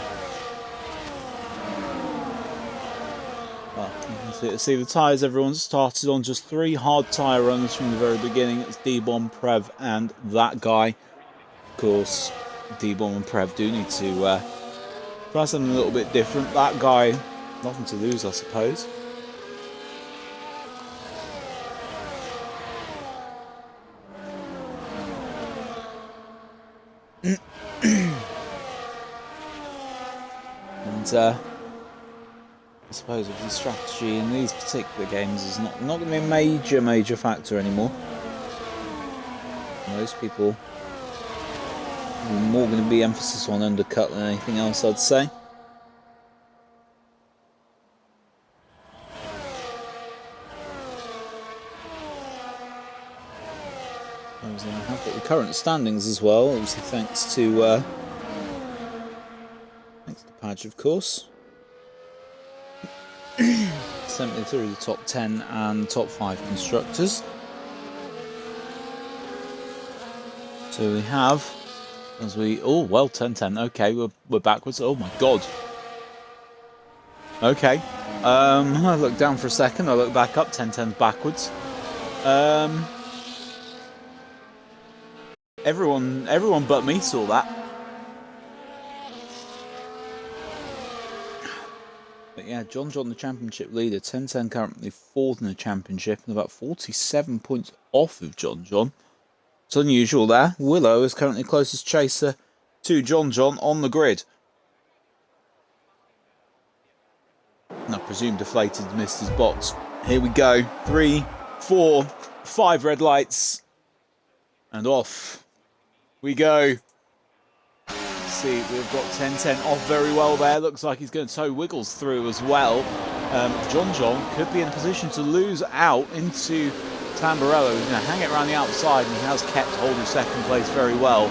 see the tyres. Everyone's started on just 3 hard tyre runs from the very beginning. It's D-Bomb, Prev, and that guy. Of course, D-Bomb and Prev do need to try something a little bit different. That guy, nothing to lose, I suppose. And I suppose the strategy in these particular games is not going to be a major factor anymore. Most people are more going to be emphasis on undercut than anything else, I'd say. I have got the current standings as well, obviously thanks to Padge, of course. Sent me through the top 10 and top 5 constructors. So we have, oh well, 10-10. Okay, we're backwards. Oh my god. Okay. I looked down for a second. I looked back up. 10-10's backwards. Everyone but me saw that. But yeah, JohnJohn, the championship leader, 10-10 currently 4th in the championship and about 47 points off of JohnJohn. It's unusual there. Willow is currently closest chaser to JohnJohn on the grid. And I presume Deflated missed his box. Here we go. 3, 4, 5 red lights. And off we go. See, we've got 10-10 off very well there. Looks like he's going to tow Wiggles through as well. JohnJohn could be in a position to lose out into Tamburello. He's going to hang it around the outside, and he has kept hold of second place very well.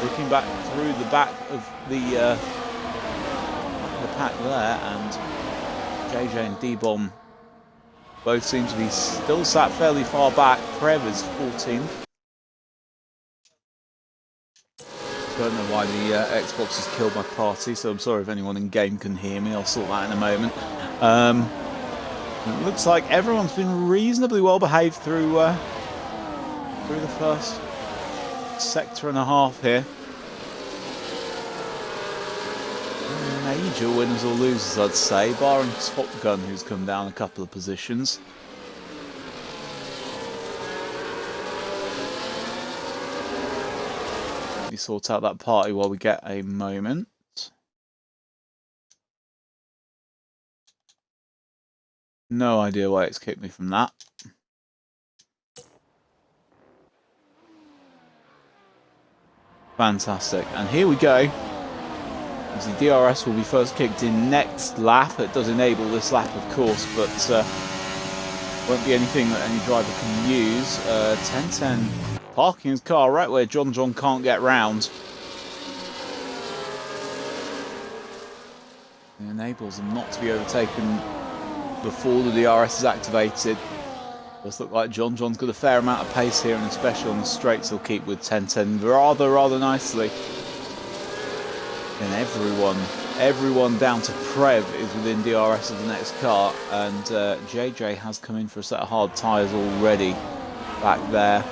Looking back through the back of the pack there, and JJ and D-Bomb both seem to be still sat fairly far back. Prev is 14th. Don't know why the Xbox has killed my party, so I'm sorry if anyone in game can hear me. I'll sort that in a moment. It looks like everyone's been reasonably well behaved through the first sector and a half here. Major winners or losers, I'd say, barring TOPGun, who's come down a couple of positions. Let me sort out that party while we get a moment. No idea why it's kicked me from that. Fantastic. And here we go. The DRS will be first kicked in next lap. It does enable this lap, of course, but won't be anything that any driver can use. 10-10 parking his car right where JohnJohn can't get round. It enables him not to be overtaken before the DRS is activated. Does look like JohnJohn's got a fair amount of pace here, and especially on the straights he'll keep with 10-10 rather nicely. And everyone down to Prev is within DRS of the next car, and JJ has come in for a set of hard tyres already back there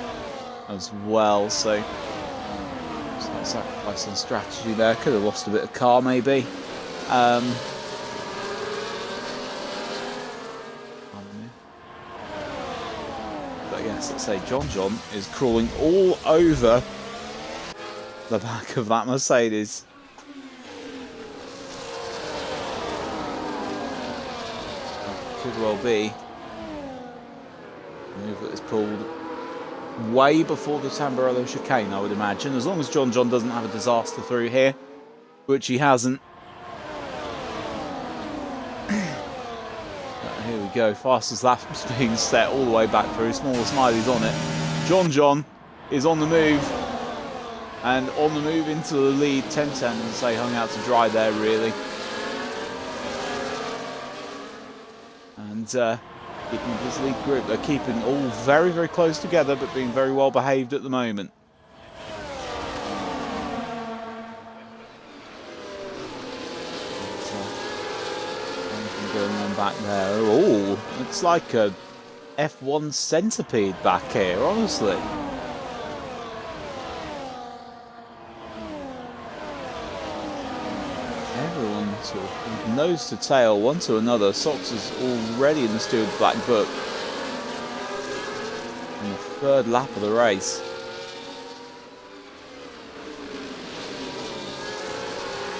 as well, so slight sacrifice on strategy there. Could have lost a bit of car maybe. But yes, let's say JohnJohn is crawling all over the back of that Mercedes. Could well be a move that is pulled way before the Tamburello chicane, I would imagine, as long as JohnJohn doesn't have a disaster through here, which he hasn't. Here we go, fastest lap being set all the way back through. SmallerSmiley's on it. JohnJohn is on the move, and on the move into the lead. 10-10, and say hung out to dry there, really. And keeping this lead group, they're keeping all very, very close together, but being very well behaved at the moment. Going on back there. Oh, it's like a F1 centipede back here, honestly. Everyone sort of nose to tail, one to another. SOX is already in the Steward's Black Book. In the third lap of the race.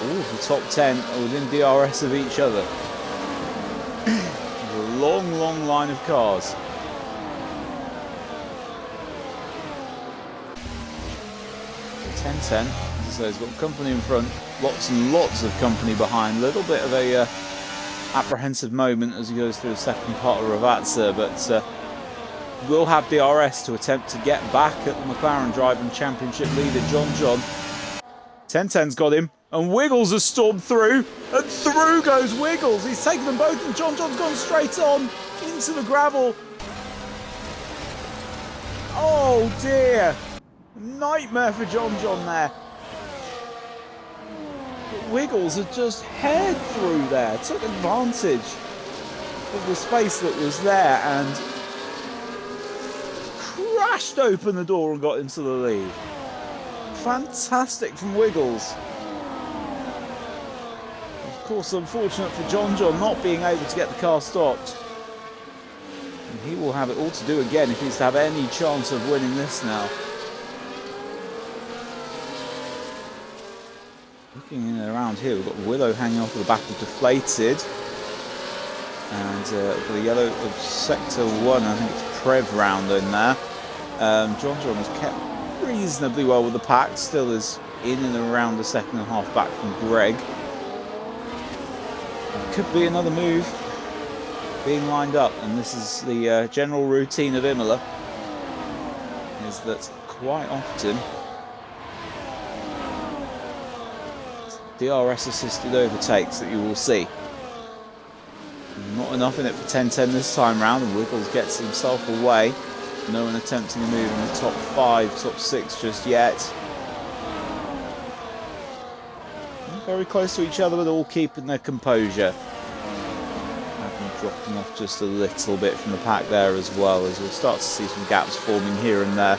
All of the top 10 are within DRS of each other. There's a long, long line of cars. So 10-10, as I say, he's got company in front, lots and lots of company behind. A little bit of a apprehensive moment as he goes through the second part of Ravazza, but will have DRS to attempt to get back at the McLaren Driving Championship leader, JohnJohn. 10-10's got him, and Wiggles has stormed through, and through goes Wiggles. He's taken them both, and JohnJohn's gone straight on into the gravel. Oh dear, nightmare for JohnJohn there. But Wiggles had just haired through there, took advantage of the space that was there, and crashed open the door and got into the lead. Fantastic from Wiggles. Of course, unfortunate for JohnJohn not being able to get the car stopped. And he will have it all to do again if he's to have any chance of winning this now. Looking in and around here, we've got Willow hanging off of the back of Deflated. And for the yellow of Sector 1, I think it's Prev round in there. JohnJohn has kept reasonably well with the pack, still is in and around the second and a half back from Greg. Could be another move being lined up, and this is the general routine of Imola, is that quite often DRS assisted overtakes that you will see. Not enough in it for 10-10 this time round, and Wiggles gets himself away. No one attempting to move in the top 5, top 6 just yet. Very close to each other, but all keeping their composure. Dropping off just a little bit from the pack there as well, as we'll start to see some gaps forming here and there.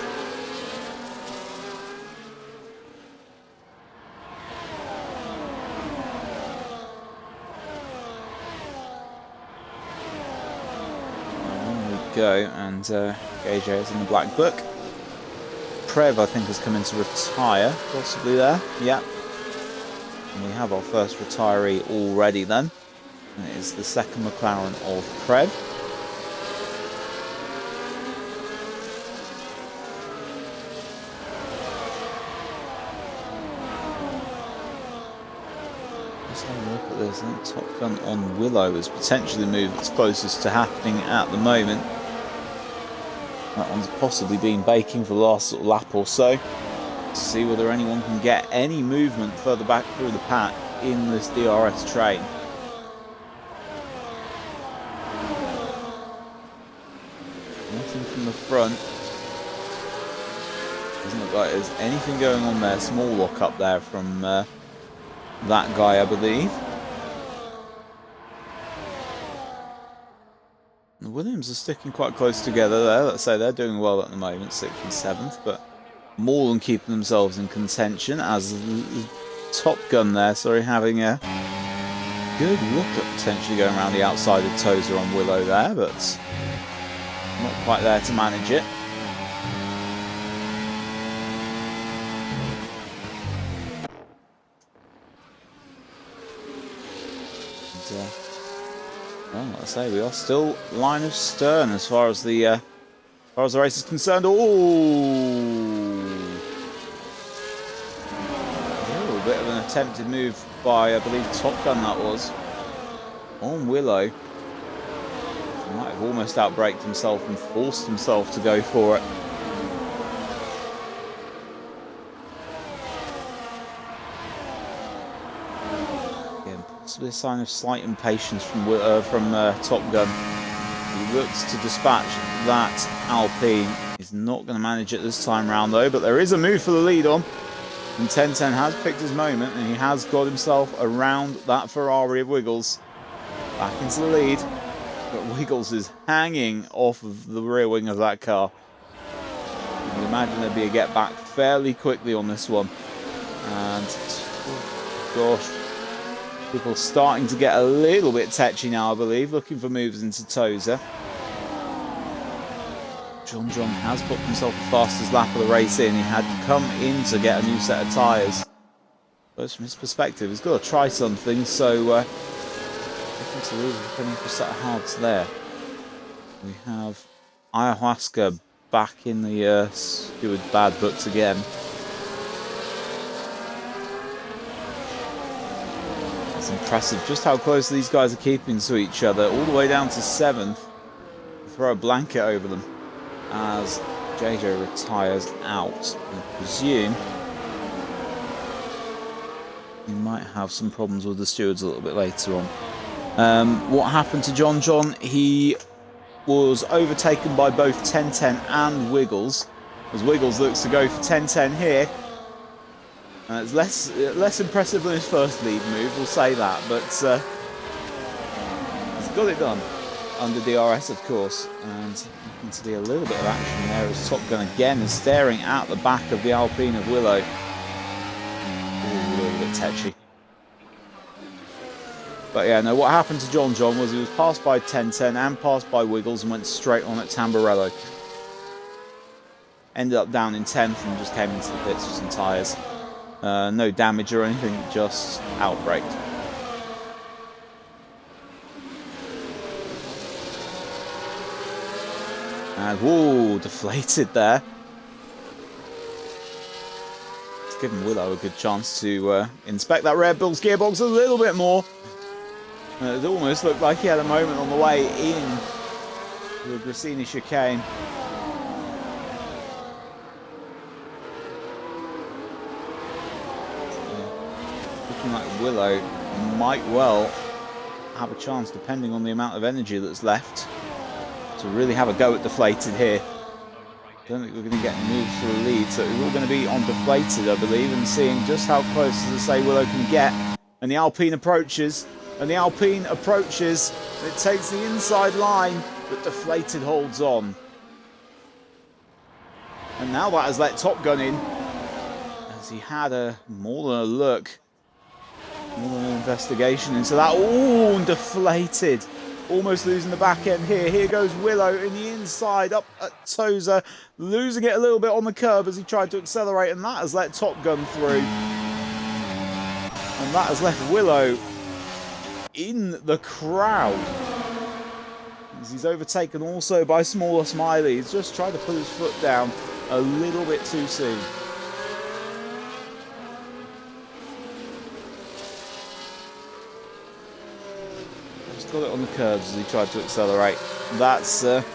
Go, and JJ is in the Black Book. Prev, I think, has come in to retire, possibly there. Yep. And we have our first retiree already then. And it is the second McLaren of Prev. Let's have a look at this. I think Top Gun on Willow is potentially the move that's closest to happening at the moment. That one's possibly been baking for the last sort of lap or so. To see whether anyone can get any movement further back through the pack in this DRS train. Nothing from the front. Doesn't look like there's anything going on there. Small lock up there from that guy, I believe. The Williams are sticking quite close together there. Let's say they're doing well at the moment, 6th and 7th, but more than keeping themselves in contention, as Top Gun there, sorry, having a good look at potentially going around the outside of Tozer on Willow there, but not quite there to manage it. And, well, like I say, we are still line of stern as far as the race is concerned. A bit of an attempted move by, I believe, TOPGun that was, on Willow. He might have almost outbraked himself and forced himself to go for it. Again, possibly a sign of slight impatience from TOPGun. He looks to dispatch that Alpine. He's not going to manage it this time round though, but there is a move for the lead on. And 1010 has picked his moment, and he has got himself around that Ferrari of Wiggles. Back into the lead, but Wiggles is hanging off of the rear wing of that car. You can imagine there'd be a get back fairly quickly on this one. And, oh gosh, people starting to get a little bit tetchy now, I believe, looking for moves into Tozer. JohnJohn has booked himself the fastest lap of the race in. He had to come in to get a new set of tyres. But from his perspective, he's got to try something, so different to lose, depending for a set of hards there. We have Ayahuasca back in the steward bad books again. It's impressive just how close these guys are keeping to each other, all the way down to 7th. Throw a blanket over them as JJ retires out. I presume he might have some problems with the stewards a little bit later on. What happened to JohnJohn? He was overtaken by both 1010 and Wiggles, as Wiggles looks to go for 1010 here. It's less impressive than his first lead move, we'll say that, but he's got it done. Under DRS, of course, and looking to do a little bit of action there as TOPGun again is staring at the back of the Alpine of Willow. Ooh, a little bit tetchy. But yeah, no, what happened to JohnJohn was he was passed by 1010 and passed by Wiggles and went straight on at Tamburello. Ended up down in 10th and just came into the pits with some tyres. No damage or anything, just outbraked. And whoa, deflated there. It's given Willow a good chance to inspect that Red Bull's gearbox a little bit more. It almost looked like he had a moment on the way in to the Grassini chicane. Looking like Willow might well have a chance, depending on the amount of energy that's left, to really have a go at deflated here. Don't think we're going to get moves for the lead, so we're all going to be on deflated, I believe, and seeing just how close, as I say, Willow can get. And the Alpine approaches, and it takes the inside line, but deflated holds on. And now that has let TOPGun in, as he had more than a look, more than an investigation into that. Ooh, and deflated. Almost losing the back end here. Here goes Willow in the inside up at Tozer, losing it a little bit on the curb as he tried to accelerate, and that has let TOPGun through. And that has left Willow in the crowd. As he's overtaken also by SmallerSmiley. He's just tried to put his foot down a little bit too soon. Got it on the curbs as he tried to accelerate. That's the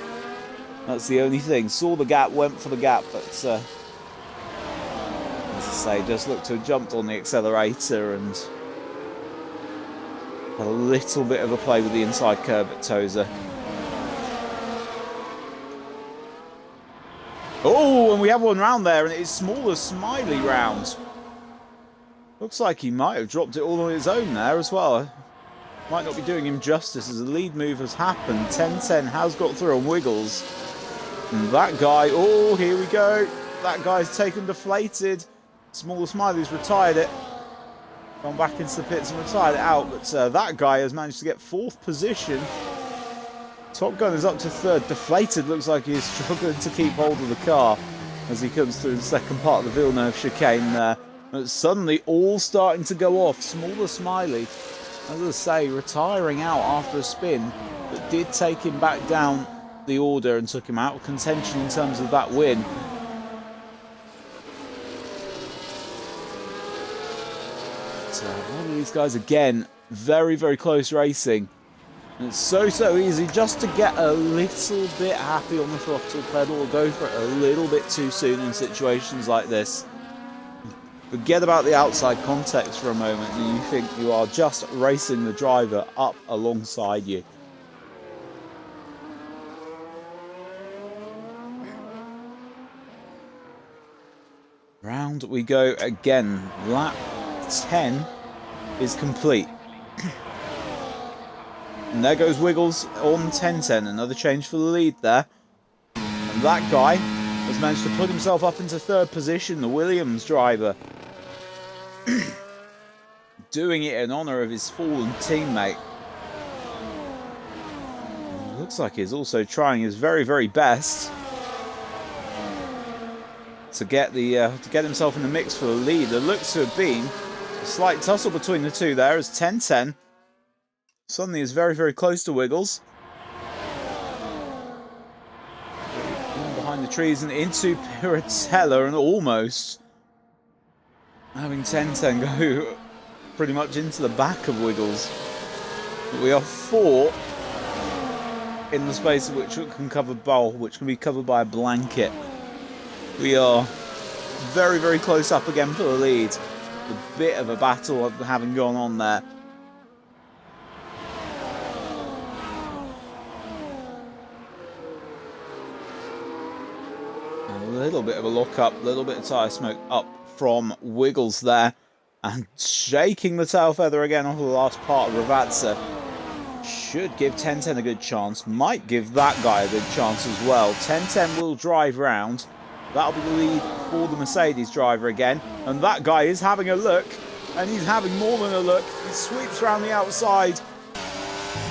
only thing. Saw the gap, went for the gap, but as I say, just looked to have jumped on the accelerator and had a little bit of a play with the inside curb at Tozer. Oh, and we have one round there, and it is SmallerSmiley round. Looks like he might have dropped it all on his own there as well. Might not be doing him justice as the lead move has happened. 1010 has got through on Wiggles. And that guy, oh, here we go. That guy's taken deflated. SmallerSmiley's retired it. gone back into the pits and retired it out, but that guy has managed to get 4th position. Top Gun is up to 3rd. Deflated looks like he's struggling to keep hold of the car as he comes through the second part of the Villeneuve chicane there. But suddenly all starting to go off. SmallerSmiley, as I say, retiring out after a spin, but did take him back down the order and took him out of contention in terms of that win. So all of these guys again, very, very close racing. And it's so easy just to get a little bit happy on the throttle pedal or go for it a little bit too soon in situations like this. Forget about the outside context for a moment and you think you are just racing the driver up alongside you. Round we go again. Lap 10 is complete. And there goes Wiggles on 10-10. Another change for the lead there. And that guy has managed to put himself up into 3rd position, the Williams driver. Doing it in honour of his fallen teammate. And looks like he's also trying his very, very best to get himself in the mix for the lead. There looks to have been a slight tussle between the two there as 10-10 suddenly is very, very close to Wiggles. Behind the trees and into Piratella and almost having 10-10 go pretty much into the back of Wiggles. But we are 4 in the space of which can cover bowl, which can be covered by a blanket. We are very, very close up again for the lead. A bit of a battle having gone on there. A little bit of a lock up, a little bit of tyre smoke up from Wiggles there. And shaking the tail feather again off the last part of Ravazza. Should give 10-10 a good chance. Might give that guy a good chance as well. 10-10 will drive round. That'll be the lead for the Mercedes driver again. And that guy is having a look. And he's having more than a look. He sweeps around the outside.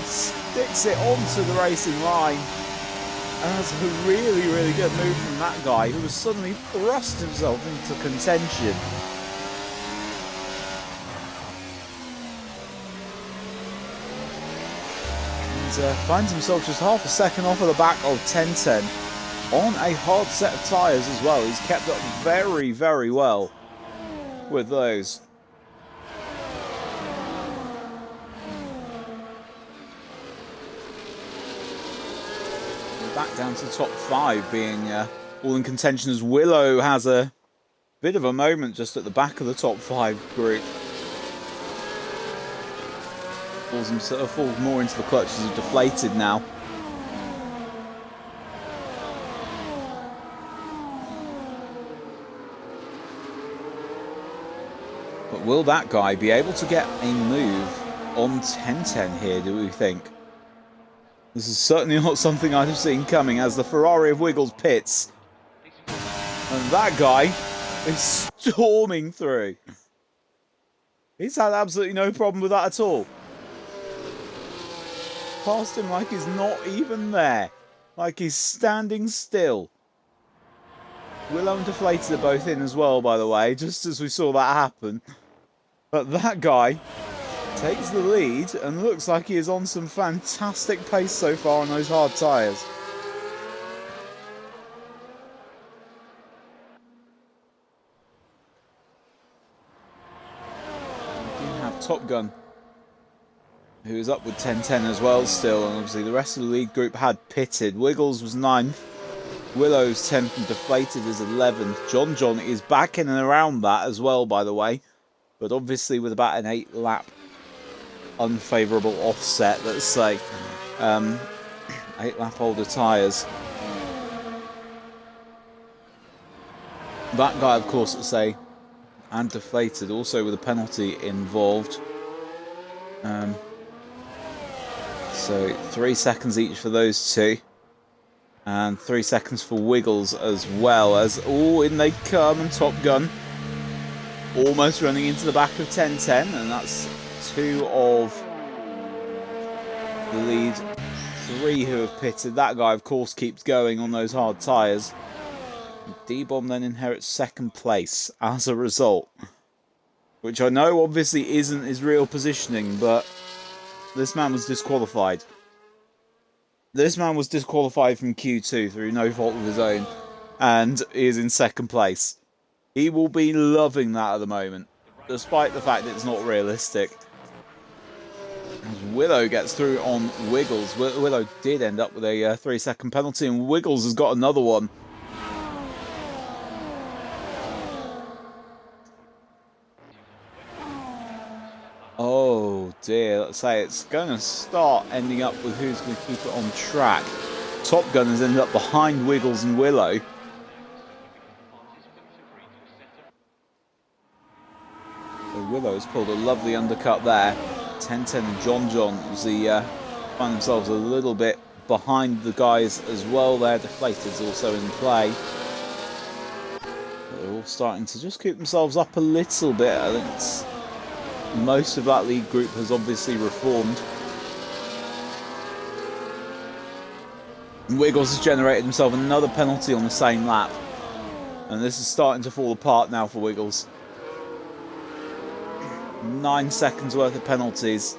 Sticks it onto the racing line. And that's a really, really good move from that guy who has suddenly thrust himself into contention. And finds himself just half a second off of the back of 10-10 on a hard set of tyres as well. He's kept up very, very well with those. Back down to the top 5 being all in contention as Willow has a bit of a moment just at the back of the top 5 group. Falls more into the clutches of Deflated now. But will that guy be able to get a move on 10-10 here, do we think? This is certainly not something I'd have seen coming as the Ferrari of Wiggles pits. And that guy is storming through. He's had absolutely no problem with that at all. Past him like he's not even there. Like he's standing still. Willow and Deflated are both in as well, by the way, just as we saw that happen. But that guy takes the lead and looks like he is on some fantastic pace so far on those hard tyres. We do have TOPGun, who is up with 10-10 as well still, and obviously the rest of the lead group had pitted. Wiggles was 9th, Willow's 10th and Deflated is 11th. JohnJohn is back in and around that as well, by the way, but obviously with about an 8 lap unfavourable offset, let's say. 8 lap older tyres. That guy, of course, let's say, and Deflated, also with a penalty involved. So 3 seconds each for those two. And 3 seconds for Wiggles as well. As in they come, and TOPGun almost running into the back of 1010, and that's 2 of the lead 3 who have pitted. That guy, of course, keeps going on those hard tyres. D-Bomb then inherits 2nd place as a result, which I know obviously isn't his real positioning, but this man was disqualified. This man was disqualified from Q2 through no fault of his own, and is in 2nd place. He will be loving that at the moment, despite the fact that it's not realistic. As Willow gets through on Wiggles. Willow did end up with a 3-second penalty, and Wiggles has got another one. Oh dear, let's say it's going to start ending up with who's going to keep it on track. Top Gun has ended up behind Wiggles and Willow. So Willow has pulled a lovely undercut there. 1010 and JohnJohn find themselves a little bit behind the guys as well there. Deflator's also in play. They're all starting to just keep themselves up a little bit. I think it's... most of that lead group has obviously reformed. Wiggles has generated himself another penalty on the same lap. And this is starting to fall apart now for Wiggles. 9 seconds worth of penalties.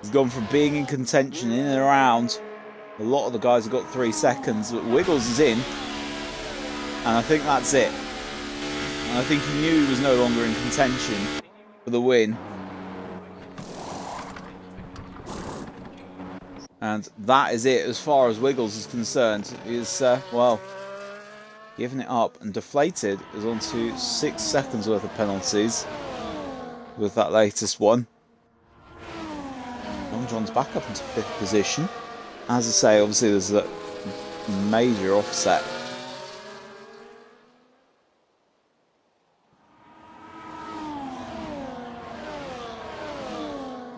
He's gone from being in contention in and around. A lot of the guys have got 3 seconds, but Wiggles is in. And I think that's it. And I think he knew he was no longer in contention for the win. And that is it as far as Wiggles is concerned. He's, well, given it up, and Deflated is on to 6 seconds worth of penalties with that latest one. JohnJohn's back up into 5th position. As I say, obviously there's a major offset.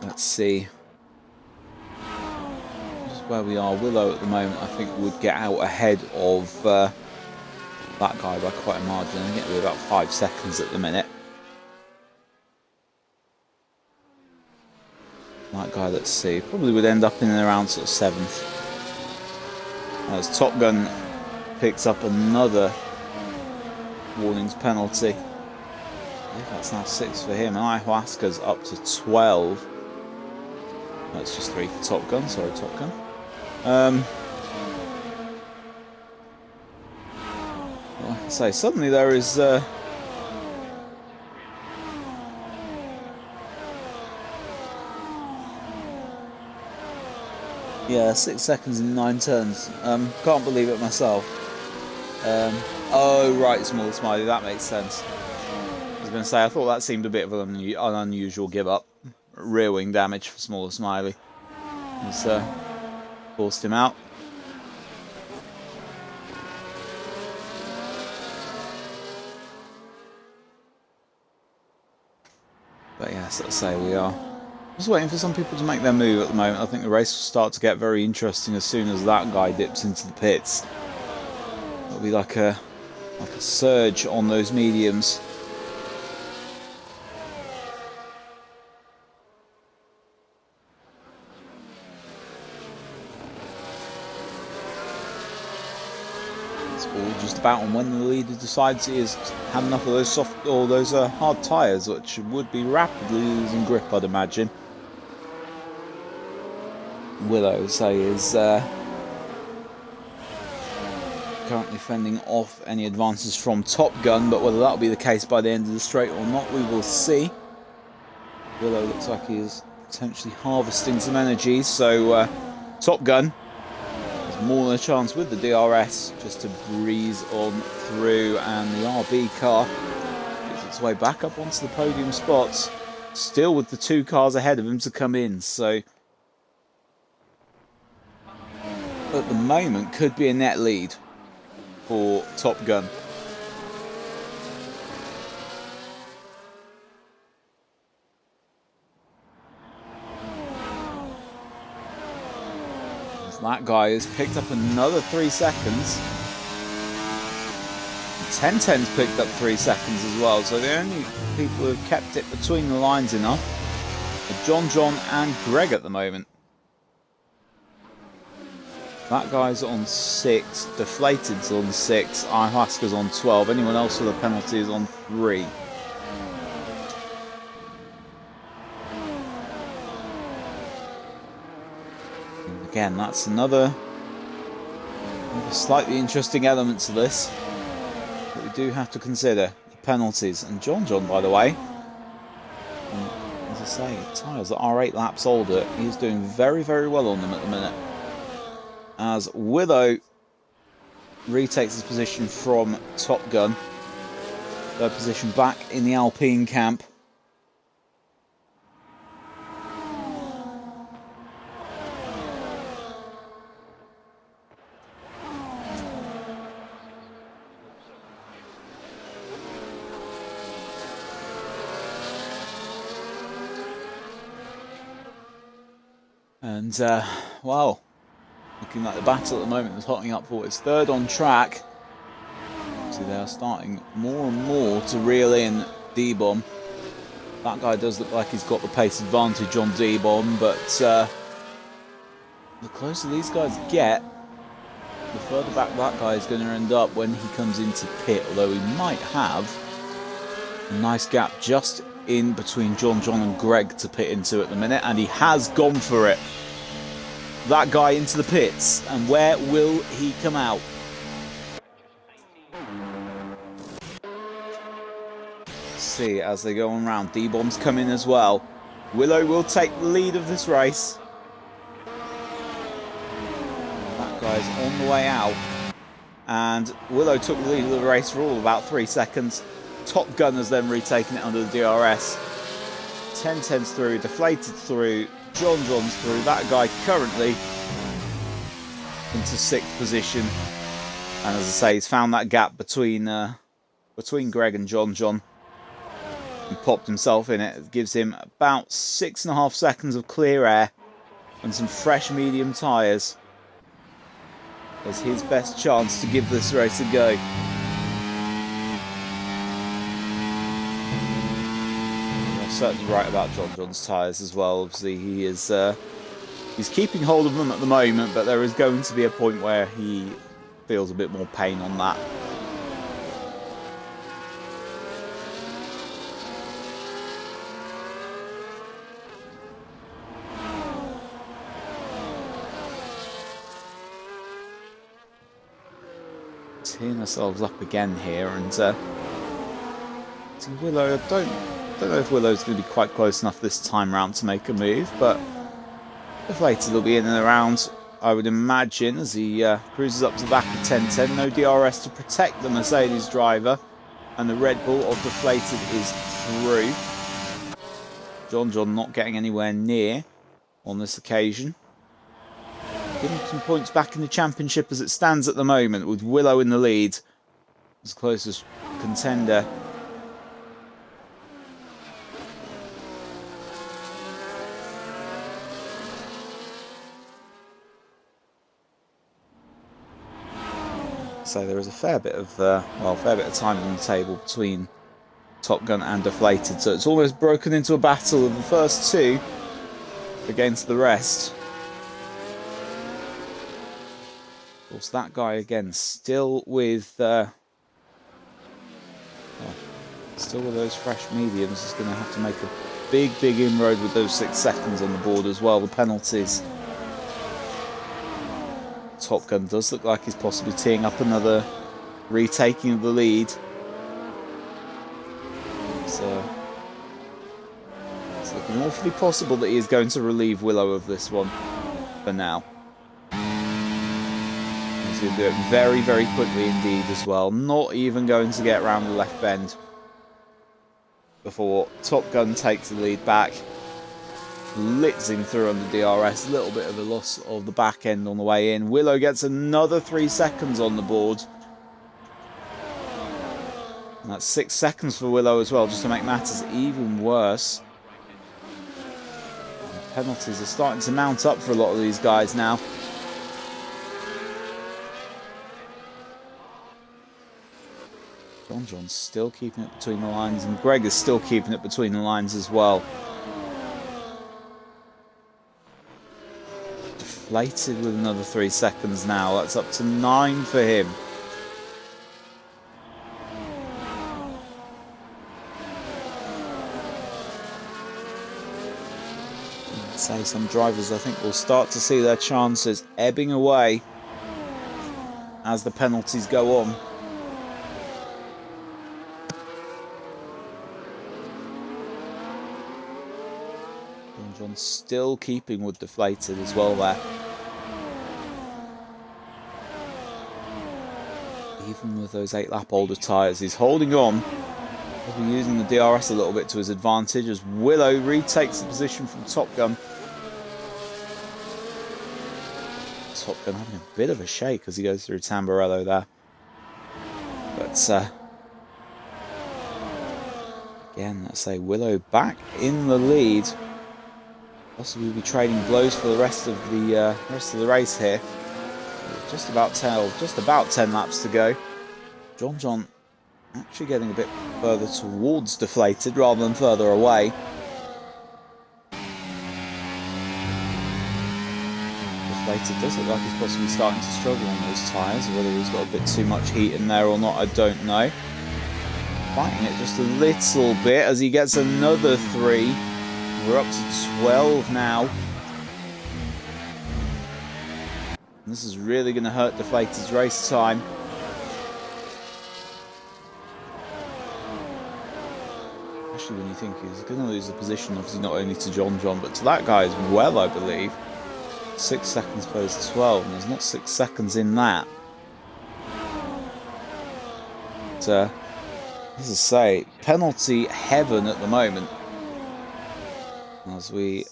Let's see just where we are. Willow at the moment, I think, would get out ahead of that guy by quite a margin. I think it'll be about 5 seconds at the minute. That guy, let's see, probably would end up in and around sort of 7th. As Top Gun picks up another warnings penalty. I think that's now 6 for him. And Ayahuasca's up to 12. That's just 3 for Top Gun. Sorry, Top Gun. Like I say, suddenly there is... yeah, 6 seconds and 9 turns. Can't believe it myself. Oh, right, SmallerSmiley, that makes sense. I was going to say, I thought that seemed a bit of an unusual give-up. Rear wing damage for SmallerSmiley. He's forced him out. But yes, let's say we are just waiting for some people to make their move at the moment. I think the race will start to get very interesting as soon as that guy dips into the pits. It'll be like a surge on those mediums. It's all just about on when the leader decides he has had enough of those soft or those hard tyres, which would be rapidly losing grip, I'd imagine. Willow, say, is currently fending off any advances from Top Gun, but whether that'll be the case by the end of the straight or not, we will see. Willow looks like he is potentially harvesting some energy, so Top Gun has more than a chance with the DRS just to breeze on through, and the RB car gets its way back up onto the podium spots, still with the 2 cars ahead of him to come in, so at the moment could be a net lead for Top Gun. As that guy has picked up another 3 seconds. 1010's picked up 3 seconds as well, so the only people who have kept it between the lines enough are JohnJohn and Greg at the moment. That guy's on 6, Deflated's on 6, Ayahuasca's on 12, anyone else with a penalty is on 3. And again, that's another slightly interesting element to this that we do have to consider, the penalties. And JohnJohn, by the way, as I say, tyres that are 8 laps older, he's doing very, very well on them at the minute. As Willow retakes his position from TopGun, their position back in the Alpine camp. And, well, looking like the battle at the moment is hotting up for its 3rd on track. See, they are starting more and more to reel in D-Bomb. That guy does look like he's got the pace advantage on D-Bomb, but the closer these guys get, the further back that guy is going to end up when he comes into pit, although he might have a nice gap just in between JohnJohn and Greg to pit into at the minute, and he has gone for it. That guy into the pits, and where will he come out? Let's see as they go on round. D-Bomb's come in as well. Willow will take the lead of this race. That guy's on the way out, and Willow took the lead of the race for all about 3 seconds. TopGun has then retaken it under the DRS. 1010's through, Deflated's through, JohnJohn's through. That guy currently into 6th position, and as I say, he's found that gap between Greg and JohnJohn and popped himself in it. It gives him about 6.5 seconds of clear air and some fresh medium tyres as his best chance to give this race a go. Certainly right about JohnJohn's tyres as well. Obviously, he is he's keeping hold of them at the moment, but there is going to be a point where he feels a bit more pain on that. Teeing ourselves up again here, and Willow, I don't know if Willow's going to be quite close enough this time round to make a move, but Deflated will be in and around, I would imagine, as he cruises up to the back of 1010. No DRS to protect the Mercedes driver, and the Red Bull of Deflated is through. JohnJohn not getting anywhere near on this occasion. Getting some points back in the championship as it stands at the moment, with Willow in the lead as closest contender. So there is a fair bit of time on the table between TopGun and Deflated. So it's almost broken into a battle of the first two against the rest. Of course, that guy again still with those fresh mediums is going to have to make a big inroad with those 6 seconds on the board as well. The penalties. TopGun does look like he's possibly teeing up another retaking of the lead. So it's looking awfully possible that he is going to relieve Willow of this one for now. He's going to do it very quickly indeed as well. Not even going to get around the left bend before TopGun takes the lead back. Blitzing through on the DRS, a little bit of a loss of the back end on the way in. Willow gets another 3 seconds on the board. And that's 6 seconds for Willow as well, just to make matters even worse. The penalties are starting to mount up for a lot of these guys now. JohnJohn's still keeping it between the lines, and Greg is still keeping it between the lines as well. Deflated with another 3 seconds now. That's up to 9 for him. Say some drivers, I think, will start to see their chances ebbing away as the penalties go on. JohnJohn still keeping Wood deflated as well there. Even with those 8-lap older tyres, he's holding on. He'll be using the DRS a little bit to his advantage as Willow retakes the position from TopGun. TopGun having a bit of a shake as he goes through Tamburello there. But again, let's say Willow back in the lead. Possibly be trading blows for the rest of the race here. Just about 10 laps to go. JohnJohn actually getting a bit further towards deflated rather than further away. Deflated does look like he's possibly starting to struggle on those tyres. Whether he's got a bit too much heat in there or not, I don't know. Fighting it just a little bit as he gets another 3. We're up to 12 now. And this is really going to hurt Deflated's race time. Especially when you think he's going to lose the position, obviously not only to JohnJohn, but to that guy as well, I believe. 6 seconds plays 12, and there's not 6 seconds in that. But, as I say, penalty heaven at the moment. As we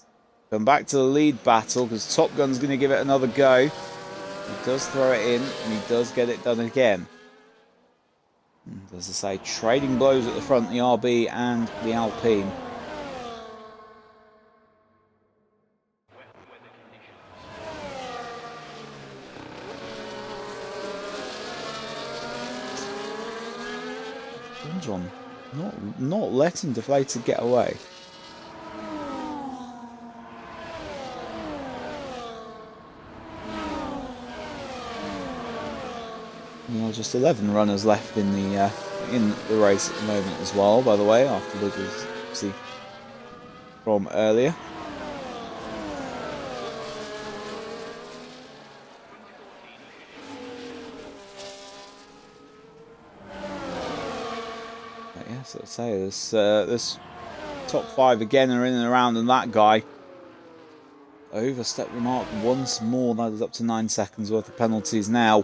come back to the lead battle, because TopGun's going to give it another go. He does throw it in, and he does get it done again. And as I say, trading blows at the front, the RB and the Alpine. JohnJohn not letting Deflated get away. Just 11 runners left in the race at the moment as well, by the way, after Wiggles, see, from earlier. But yes, let's say this top 5 again are in and around, and that guy overstepped the mark once more. That is up to 9 seconds worth of penalties now.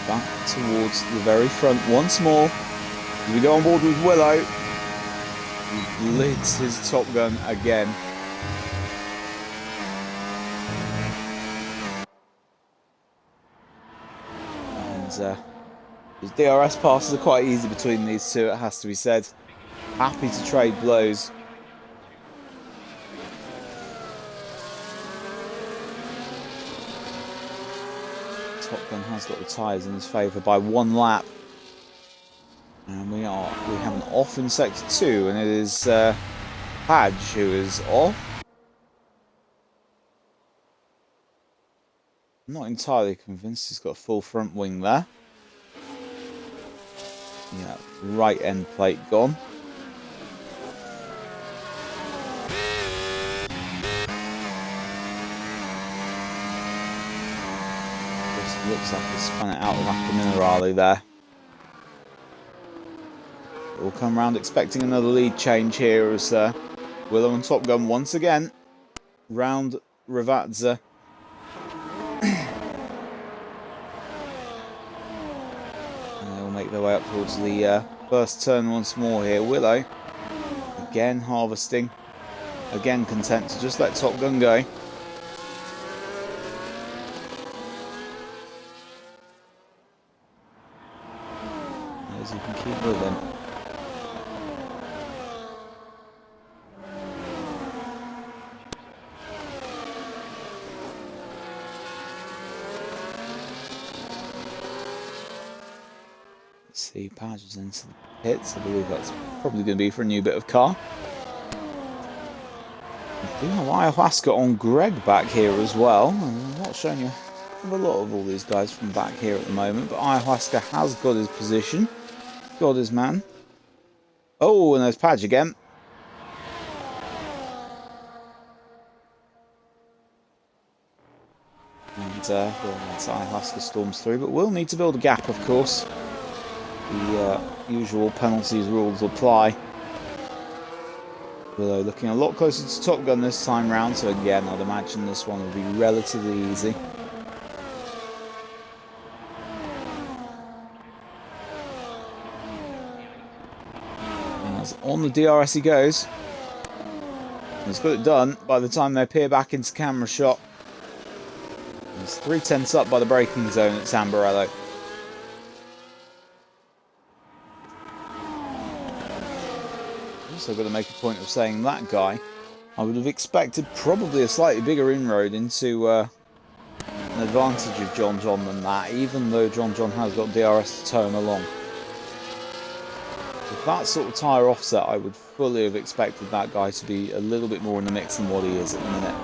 Back towards the very front once more. We go on board with Willow. He blitz his TopGun again. And his DRS passes are quite easy between these two, it has to be said. Happy to trade blows. TopGun has got the tyres in his favour by 1 lap. And we have an off in sector 2, and it is Padge who is off. I'm not entirely convinced he's got a full front wing there. Yeah, right end plate gone. Looks like he spun it out of the Minerale there. We'll come round expecting another lead change here as Willow and TopGun once again round Ravazza. And they'll make their way up towards the first turn once more here. Willow again harvesting, again content to just let TopGun go. You can keep moving. See, Padge is into the pits. I believe that's probably going to be for a new bit of car. I do have Ayahuasca on Greg back here as well. I'm not showing you a lot of all these guys from back here at the moment, but Ayahuasca has got his position, got his man. Oh, and there's Padge again. And that's Ayahuasca storms through, but we'll need to build a gap, of course. The usual penalties rules apply. Willow looking a lot closer to Top Gun this time round, so again, I'd imagine this one will be relatively easy. And as on the DRS he goes. He's got it done by the time they appear back into camera shot. He's 3/10 up by the braking zone at Tamburello. Also got to make a point of saying that guy, I would have expected probably a slightly bigger inroad into an advantage of JohnJohn than that, even though JohnJohn has got DRS to tow him along. With that sort of tyre offset, I would fully have expected that guy to be a little bit more in the mix than what he is at the minute.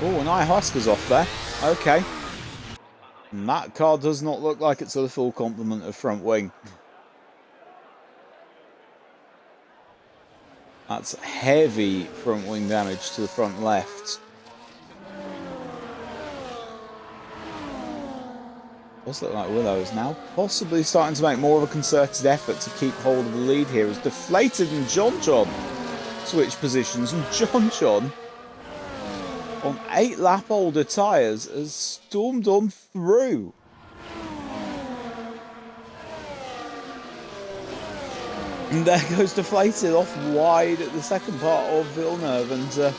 Oh, and Ayahuasca's off there. Okay. And that car does not look like it's got a full complement of front wing. That's heavy front wing damage to the front left. Does look like Willow is now possibly starting to make more of a concerted effort to keep hold of the lead here. As Deflated and JohnJohn switch positions, and JohnJohn on 8 lap older tyres has stormed on through. And there goes Deflated off wide at the second part of Villeneuve and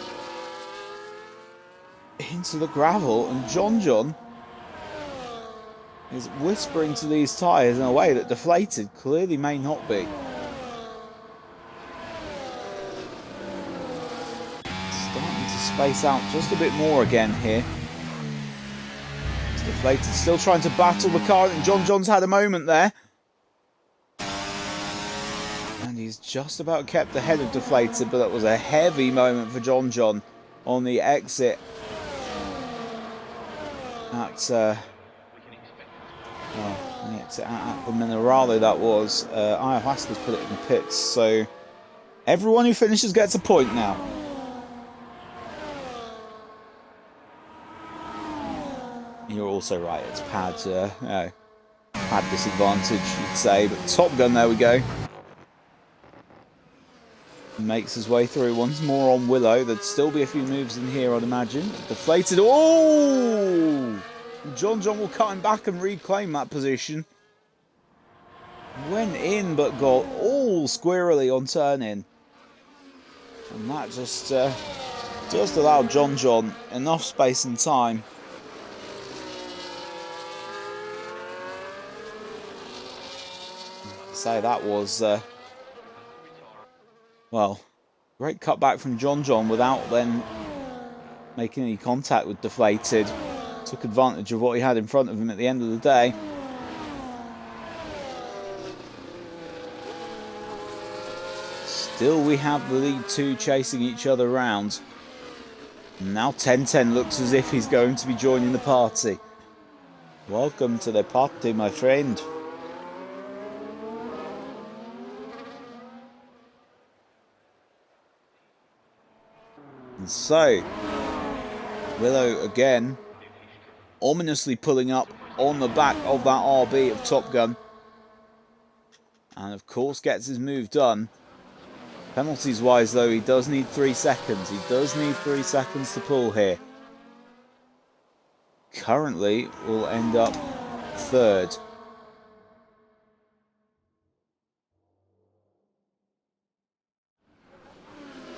into the gravel, and JohnJohn is whispering to these tyres in a way that Deflated clearly may not be. Starting to space out just a bit more again here. Deflated still trying to battle the car, and JohnJohn's had a moment there. And he's just about kept ahead of Deflated, but that was a heavy moment for JohnJohn on the exit at at the Minerale. That was Ayahuasca's put it in the pits, so everyone who finishes gets a point now. You're also right, it's Padge, Pad disadvantage, you'd say, but Top Gun, there we go. Makes his way through once more on Willow. There'd still be a few moves in here, I'd imagine. Deflated. Oh! JohnJohn will cut him back and reclaim that position. Went in, but got all squirrely on turn in. And that just allowed JohnJohn enough space and time. Say that was well, great cutback from JohnJohn without then making any contact with Deflated. Took advantage of what he had in front of him at the end of the day. Still we have the lead two chasing each other around. Now 10-10 looks as if he's going to be joining the party. Welcome to the party, my friend. And so, Willow again, ominously pulling up on the back of that RB of Top Gun. And of course gets his move done. Penalties wise though, he does need 3 seconds. He does need 3 seconds to pull here. Currently will end up 3rd.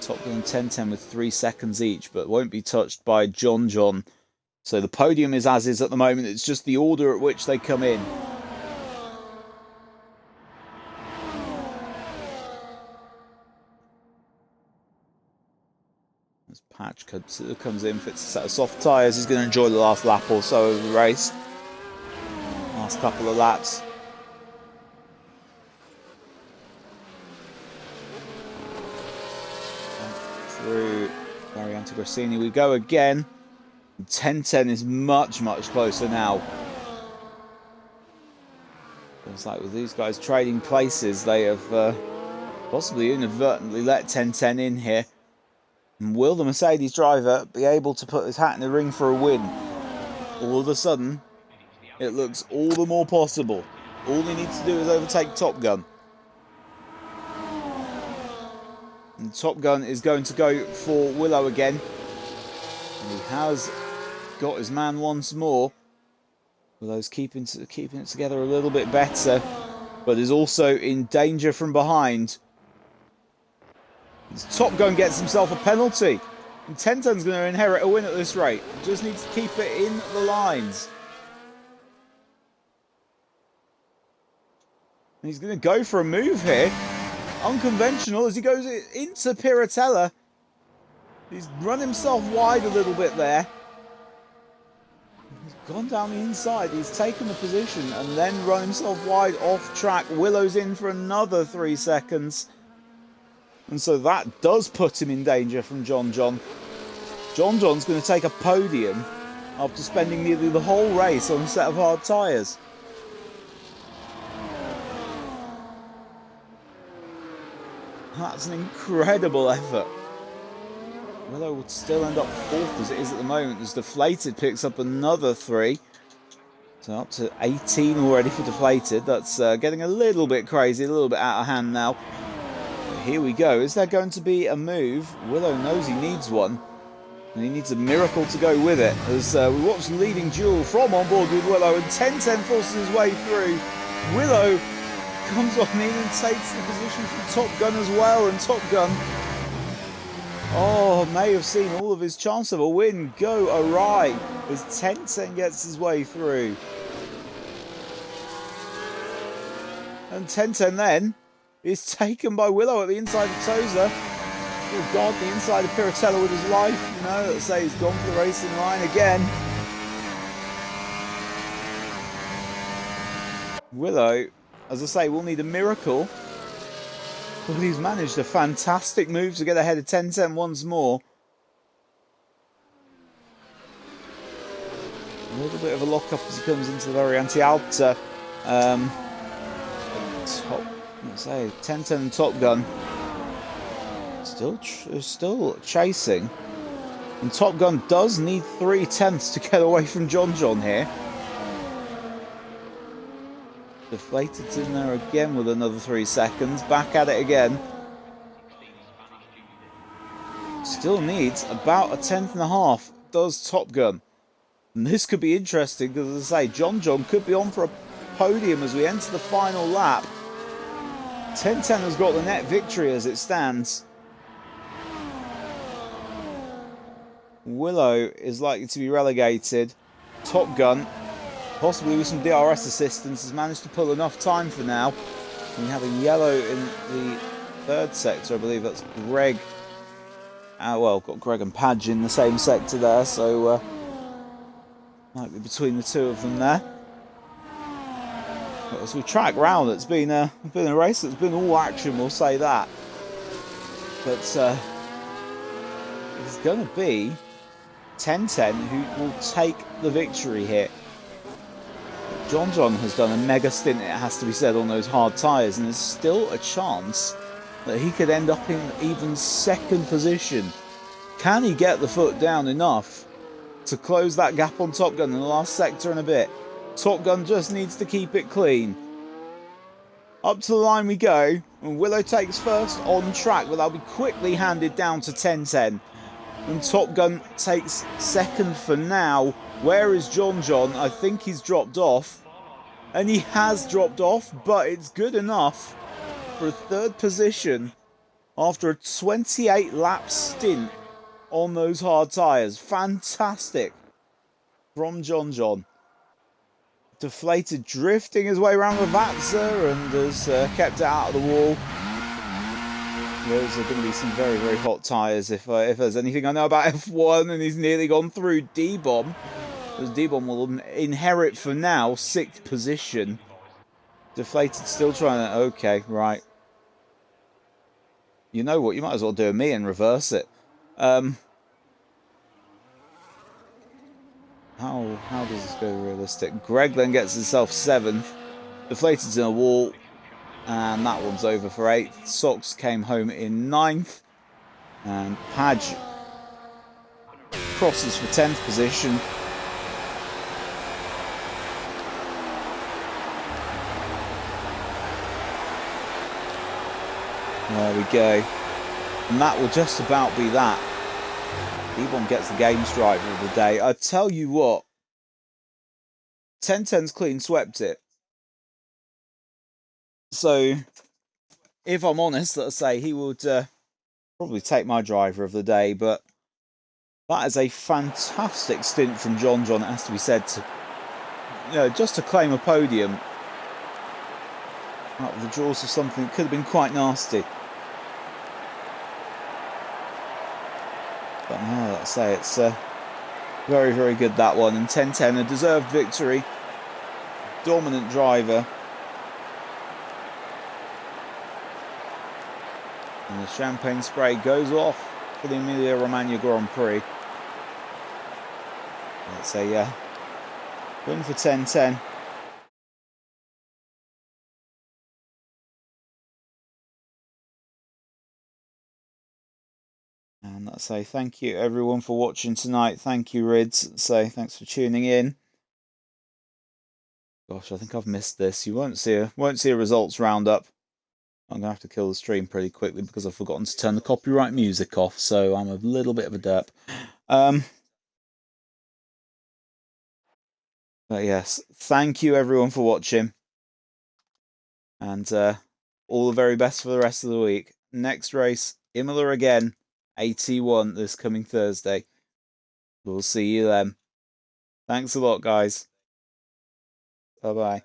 Top Gun and 1010 with 3 seconds each, but won't be touched by JohnJohn. So the podium is as is at the moment. It's just the order at which they come in. As Padge comes in, fits a set of soft tyres. He's going to enjoy the last lap or so of the race. Last couple of laps. Through Variante Grassini we go again. 1010 is much closer now. Feels like with these guys trading places, they have possibly inadvertently let 1010 in here. And will the Mercedes driver be able to put his hat in the ring for a win? All of a sudden, it looks all the more possible. All he needs to do is overtake Top Gun. And Top Gun is going to go for Willow again. And he has got his man once more. Willow's keeping it together a little bit better, but is also in danger from behind. As Top Gun gets himself a penalty. And 1010's going to inherit a win at this rate. He just needs to keep it in the lines. And he's going to go for a move here. Unconventional as he goes into Piratella. He's run himself wide a little bit there. He's gone down the inside. He's taken the position and then run himself wide off track. Willow's in for another 3 seconds. And so that does put him in danger from JohnJohn. JohnJohn's going to take a podium after spending nearly the whole race on a set of hard tyres. That's an incredible effort. Willow would still end up 4th as it is at the moment, as Deflated picks up another 3. So up to 18 already for Deflated. That's getting a little bit crazy, a little bit out of hand now. But here we go. Is there going to be a move? Willow knows he needs one. And he needs a miracle to go with it. As we watch the leading duel from on board with Willow, and 1010 forces his way through. Willow comes on in and takes the position from Top Gun as well, and Top Gun may have seen all of his chance of a win go awry as 1010 gets his way through. And 1010 then is taken by Willow at the inside of Toza. Oh God, the inside of Piratella with his life, you know, let's say he's gone for the racing line again. Willow, as I say, will need a miracle. But he's managed a fantastic move to get ahead of 1010 once more. A little bit of a lock-up as he comes into the Variante Alta. Let's say 1010 and Top Gun still chasing. And Top Gun does need 3/10 to get away from JohnJohn here. Deflated's in there again with another 3 seconds. Back at it again. Still needs about a 10.5. Does Top Gun. And this could be interesting because, as I say, JohnJohn could be on for a podium as we enter the final lap. 1010 has got the net victory as it stands. Willow is likely to be relegated. Top Gun, possibly with some DRS assistance, has managed to pull enough time for now. We have a yellow in the 3rd sector, I believe that's Greg. Well, got Greg and Padge in the same sector there, so might be between the two of them there. But as we track round, it's been a race that's been all action, we'll say that. But it's going to be 1010 who will take the victory here. JohnJohn has done a mega stint, it has to be said, on those hard tyres, and there's still a chance that he could end up in even 2nd position. Can he get the foot down enough to close that gap on Top Gun in the last sector and a bit? Top Gun just needs to keep it clean. Up to the line we go, and Willow takes first on track, but that'll be quickly handed down to 1010. And Top Gun takes 2nd for now. Where is JohnJohn? I think he's dropped off. And he has dropped off, but it's good enough for a 3rd position. after a 28 lap stint on those hard tyres. Fantastic from JohnJohn. Deflated, drifting his way around the Vatsa and has kept it out of the wall. Those are going to be some very, very hot tyres if there's anything I know about F1, and he's nearly gone through D-Bomb. As D-Bomb will inherit for now 6th position. Deflated, still trying to... Okay, right. You know what? You might as well do me and reverse it. How does this go realistic? Greg then gets himself 7th. Deflated's in a wall. And that one's over for 8th. SOX came home in 9th. And Padge crosses for 10th position. There we go. And that will just about be that. D-Bomb gets the games driver of the day. I tell you what, 1010's clean swept it. So, if I'm honest, let's say he would probably take my driver of the day, but that is a fantastic stint from JohnJohn, it has to be said, to, you know, just to claim a podium out of the jaws of something that could have been quite nasty. But no, let's say it's very, very good, that one. And 1010, a deserved victory. Dominant driver. And the champagne spray goes off for the Imola Grand Prix. It's a win for 1010. And let's say thank you everyone for watching tonight. Thank you, Rids. So thanks for tuning in. Gosh, I think I've missed this. You won't see a results roundup. I'm gonna have to kill the stream pretty quickly because I've forgotten to turn the copyright music off. So I'm a little bit of a derp. But yes, thank you everyone for watching. And all the very best for the rest of the week. Next race, Imola again. AT1 this coming Thursday. We'll see you then. Thanks a lot, guys. Bye-bye.